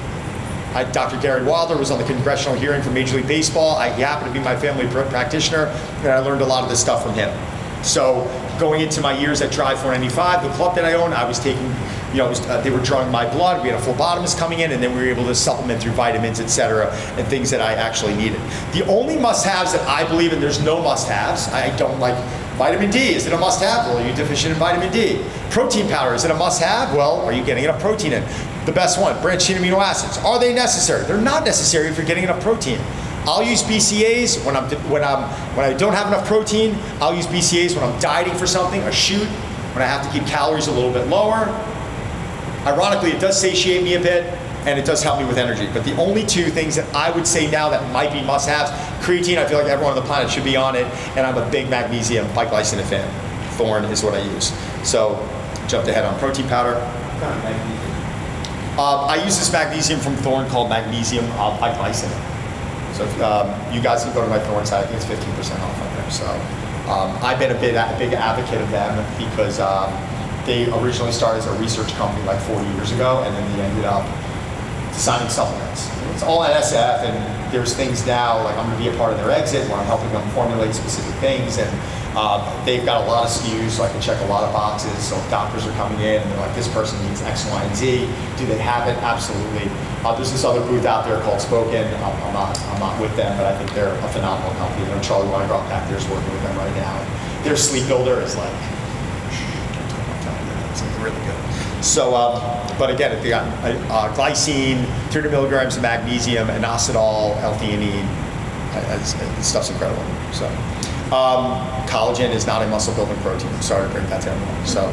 Dr. Gary Wilder was on the congressional hearing for Major League Baseball. He happened to be my family practitioner, and I learned a lot of this stuff from him. So going into my years at Drive 495, the club that I owned, I was taking, they were drawing my blood. We had a phlebotomist coming in, and then we were able to supplement through vitamins, et cetera, and things that I actually needed. The only must-haves that I believe in, there's no must-haves. I don't like vitamin D. Is it a must-have? Well, are you deficient in vitamin D? Protein powder, is it a must-have? Well, are you getting enough protein in? The best one, branched chain amino acids. Are they necessary? They're not necessary if you're getting enough protein. I'll use BCAAs when I don't have enough protein. I'll use BCAAs when I'm dieting for something, a shoot, when I have to keep calories a little bit lower. Ironically, it does satiate me a bit, and it does help me with energy. But the only two things that I would say now that might be must-haves, creatine, I feel like everyone on the planet should be on it, and I'm a big magnesium biglycinate fan. Thorne is what I use. So, jumped ahead on protein powder. I use this magnesium from Thorne called magnesium biglycinate. So you guys can go to my Thorne site. I think it's 15% off on there. So I've been a big advocate of them because they originally started as a research company like 40 years ago, and then they ended up designing supplements. It's all NSF, and there's things now, like I'm going to be a part of their exit where I'm helping them formulate specific things, and they've got a lot of SKUs, so I can check a lot of boxes. So if doctors are coming in and they're like, this person needs X, Y, and Z, do they have it? Absolutely. There's this other booth out there called Spoken. I'm not with them, but I think they're a phenomenal company. Charlie Weinrock back there is working with them right now. And their sleep builder is like, it's like really good. So, but again, they got glycine, 300 milligrams of magnesium, inositol, L-theanine. This stuff's incredible. So, Collagen is not a muscle building protein. I'm sorry to break that to everyone. So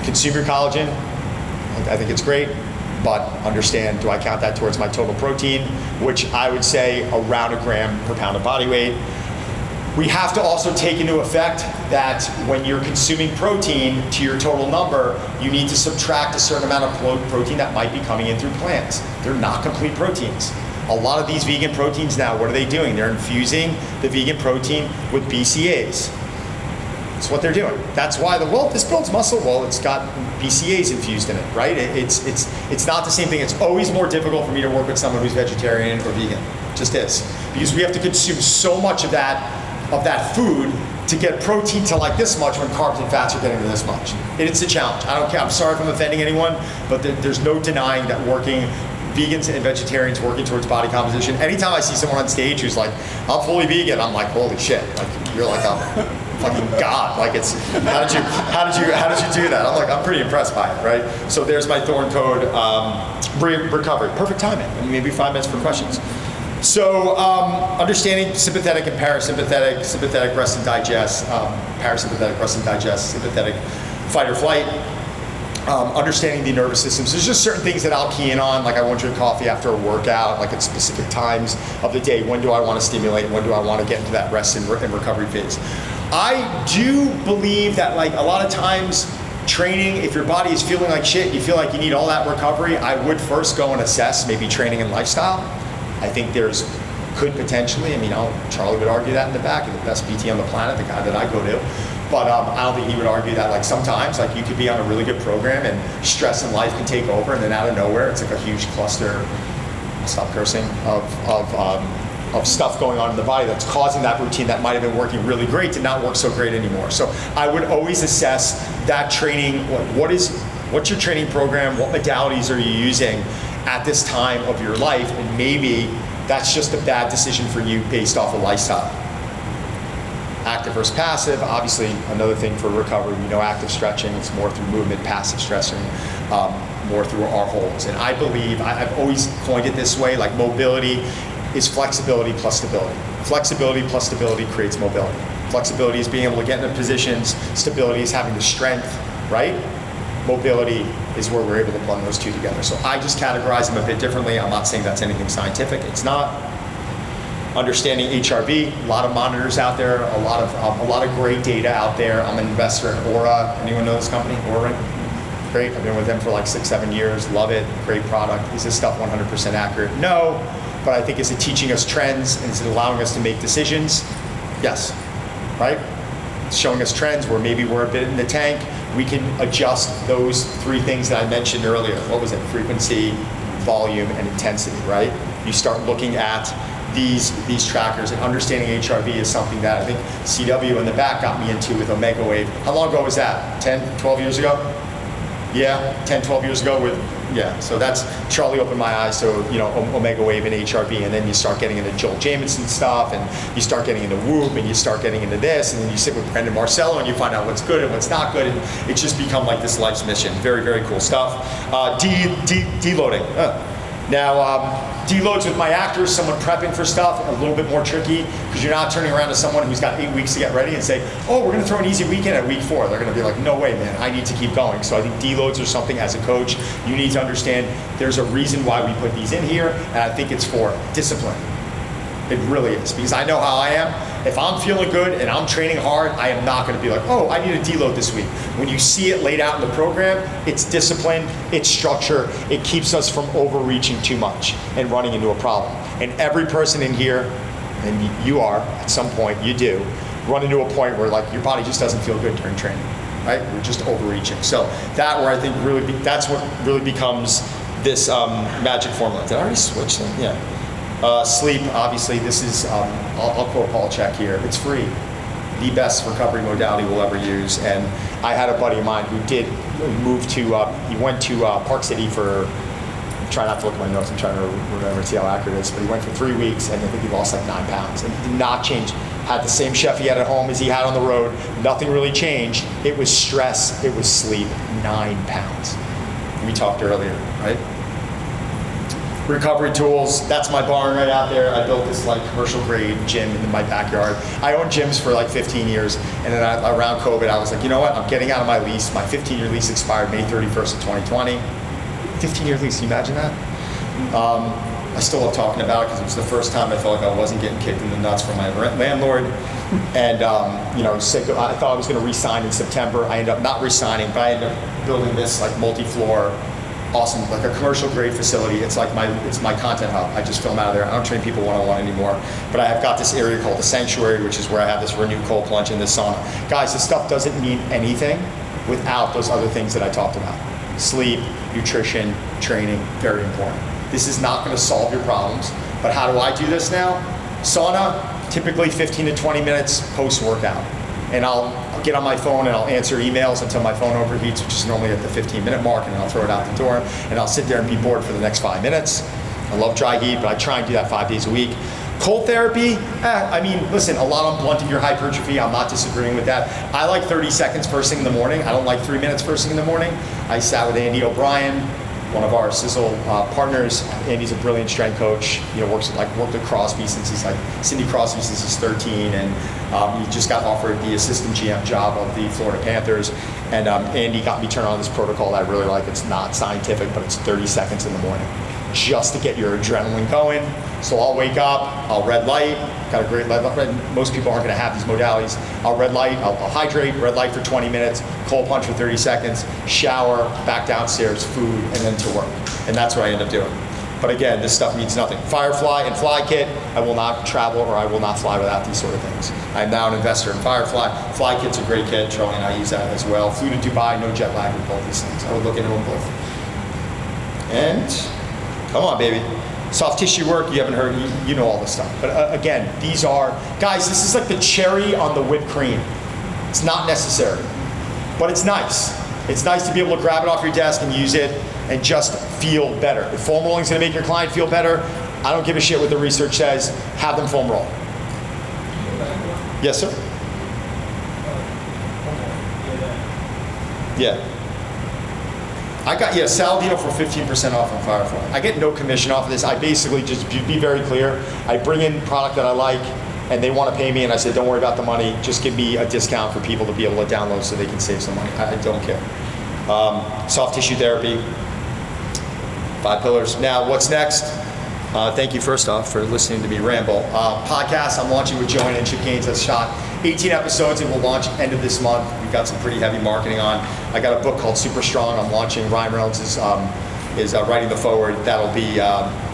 consume your collagen. I think it's great, but understand, do I count that towards my total protein, which I would say around a gram per pound of body weight. We have to also take into effect that when you're consuming protein to your total number, you need to subtract a certain amount of protein that might be coming in through plants. They're not complete proteins. A lot of these vegan proteins now, what are they doing? They're infusing the vegan protein with BCAAs. That's what they're doing. That's why this builds muscle. Well, it's got BCAAs infused in it, right? It's not the same thing. It's always more difficult for me to work with someone who's vegetarian or vegan. It just is. Because we have to consume so much of that food to get protein to like this much when carbs and fats are getting to this much. It's a challenge. I don't care. I'm sorry if I'm offending anyone, but there's no denying that vegans and vegetarians working towards body composition. Anytime I see someone on stage who's like, I'm fully vegan, I'm like, holy shit. Like, you're like a fucking god. Like, it's, how did you do that? I'm like, I'm pretty impressed by it, right? So there's my thorn code, recovery. Perfect timing. I mean, maybe 5 minutes for questions. So understanding sympathetic and parasympathetic, sympathetic rest and digest, parasympathetic rest and digest, sympathetic fight or flight, understanding the nervous systems. There's just certain things that I'll key in on, like I won't drink coffee after a workout, like at specific times of the day. When do I want to stimulate? When do I want to get into that rest and recovery phase? I do believe that like a lot of times training, if your body is feeling like shit, you feel like you need all that recovery, I would first go and assess maybe training and lifestyle. I think could potentially, Charlie would argue that in the back, the best PT on the planet, the guy that I go to. But I don't think he would argue that like sometimes like you could be on a really good program and stress in life can take over, and then out of nowhere it's like a huge cluster, I'll stop cursing, of stuff going on in the body that's causing that routine that might have been working really great to not work so great anymore. So I would always assess that training, what's your training program, what modalities are you using at this time of your life, and maybe that's just a bad decision for you based off of lifestyle. Active versus passive, obviously another thing for recovery. We know active stretching, it's more through movement, passive stretching, more through our holds. And I believe, I've always coined it this way, like mobility is flexibility plus stability. Flexibility plus stability creates mobility. Flexibility is being able to get into positions, stability is having the strength, right? Mobility is where we're able to blend those two together. So I just categorize them a bit differently. I'm not saying that's anything scientific, it's not. Understanding HRV, a lot of monitors out there, a lot of great data out there. I'm an investor in Aura. Anyone know this company, Aura? Great, I've been with them for like 6-7 years, love it, great product. Is this stuff 100% accurate? No, but I think is it teaching us trends and is it allowing us to make decisions? Yes, right? It's showing us trends where maybe we're a bit in the tank. We can adjust those 3 things that I mentioned earlier. What was it? Frequency, volume, and intensity, right? You start looking at these trackers, and understanding HRV is something that I think CW in the back got me into with Omega Wave. How long ago was that? 10, 12 years ago? Yeah, 10, 12 years ago so that's, Charlie opened my eyes to, Omega Wave and HRV, and then you start getting into Joel Jamieson stuff, and you start getting into Whoop, and you start getting into this, and then you sit with Brendan Marcello, and you find out what's good and what's not good, and it's just become like this life's mission. Very, very cool stuff. Deloading. Now, deloads with my actors, someone prepping for stuff, a little bit more tricky, because you're not turning around to someone who's got 8 weeks to get ready and say, oh, we're going to throw an easy weekend at week 4. They're going to be like, no way, man, I need to keep going. So I think deloads are something, as a coach, you need to understand there's a reason why we put these in here, and I think it's for discipline. It really is, because I know how I am. If I'm feeling good and I'm training hard, I am not going to be like, oh, I need a deload this week. When you see it laid out in the program, it's discipline, it's structure, it keeps us from overreaching too much and running into a problem. And every person in here, and you are, at some point, you do, run into a point where like your body just doesn't feel good during training, right? We're just overreaching. So that where I think that's what really becomes this magic formula. Did I already switch them? Yeah. Sleep, obviously, this is, I'll quote Paul Chek here, it's free. The best recovery modality we'll ever use. And I had a buddy of mine who did move to, he went to Park City for, try not to look at my notes, I'm trying to remember, see how accurate it is, but he went for 3 weeks and I think he lost like 9 pounds. And he did not change, had the same chef he had at home as he had on the road, nothing really changed. It was stress, it was sleep, 9 pounds. We talked earlier, right? Recovery tools, that's my barn right out there. I built this like commercial grade gym in my backyard. I owned gyms for like 15 years, and then around COVID, I was like, you know what, I'm getting out of my lease. My 15-year lease expired May 31st of 2020. 15-year lease, can you imagine that? I still love talking about it because it was the first time I felt like I wasn't getting kicked in the nuts from my landlord. And you know, I thought I was going to re-sign in September. I ended up not re-signing, but I ended up building this like multi-floor, awesome, like a commercial grade facility. It's like it's my content hub. I just film out of there. I don't train people one-on-one anymore. But I have got this area called the Sanctuary, which is where I have this renewed cold plunge in this sauna. Guys, this stuff doesn't mean anything without those other things that I talked about. Sleep, nutrition, training, very important. This is not going to solve your problems, but how do I do this now? Sauna, typically 15 to 20 minutes post-workout. And I'll get on my phone and I'll answer emails until my phone overheats, which is normally at the 15-minute mark, and I'll throw it out the door, and I'll sit there and be bored for the next 5 minutes. I love dry heat, but I try and do that 5 days a week. Cold therapy, I mean, listen, a lot on blunting your hypertrophy. I'm not disagreeing with that. I like 30 seconds first thing in the morning. I don't like 3 minutes first thing in the morning. I sat with Andy O'Brien, one of our Sizzle partners. Andy's a brilliant strength coach. You know, worked with Crosby since Cindy Crosby since he's 13, and he just got offered the assistant GM job of the Florida Panthers. And Andy got me turned on this protocol that I really like. It's not scientific, but it's 30 seconds in the morning, just to get your adrenaline going. So I'll wake up, I'll red light, got a great red light. Most people aren't gonna have these modalities. I'll red light, I'll hydrate, red light for 20 minutes, cold plunge for 30 seconds, shower, back downstairs, food, and then to work. And that's what I end up doing. But again, this stuff means nothing. Firefly and Fly Kit, I will not travel or I will not fly without these sort of things. I'm now an investor in Firefly. Fly Kit's a great kit, Charlie and I use that as well. Flew to Dubai, no jet lag with both these things. I would look into them both. And come on, baby. Soft tissue work, you haven't heard, you know all this stuff. But again, these are, guys, this is like the cherry on the whipped cream. It's not necessary, but it's nice. It's nice to be able to grab it off your desk and use it and just feel better. If foam rolling is gonna make your client feel better, I don't give a shit what the research says, have them foam roll. Yes, sir? Yeah. I got, Saladino for 15% off on Firefly. I get no commission off of this. I basically just, be very clear, I bring in product that I like and they want to pay me, and I said, don't worry about the money, just give me a discount for people to be able to download so they can save some money. I don't care. Soft tissue therapy, 5 pillars. Now, what's next? Thank you first off for listening to me ramble. Podcast I'm launching with Joanne and Chip Gaines. That's shot 18 episodes. It will launch end of this month. We've got some pretty heavy marketing on. I got a book called Super Strong I'm launching. Ryan Reynolds is writing the foreword. That'll be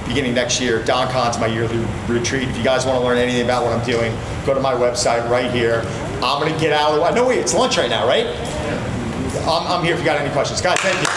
beginning next year. Don Con's my yearly retreat. If you guys want to learn anything about what I'm doing, go to my website right here. I'm going to get out of the way. No, wait, it's lunch right now, right? I'm here if you got any questions. Guys, thank you.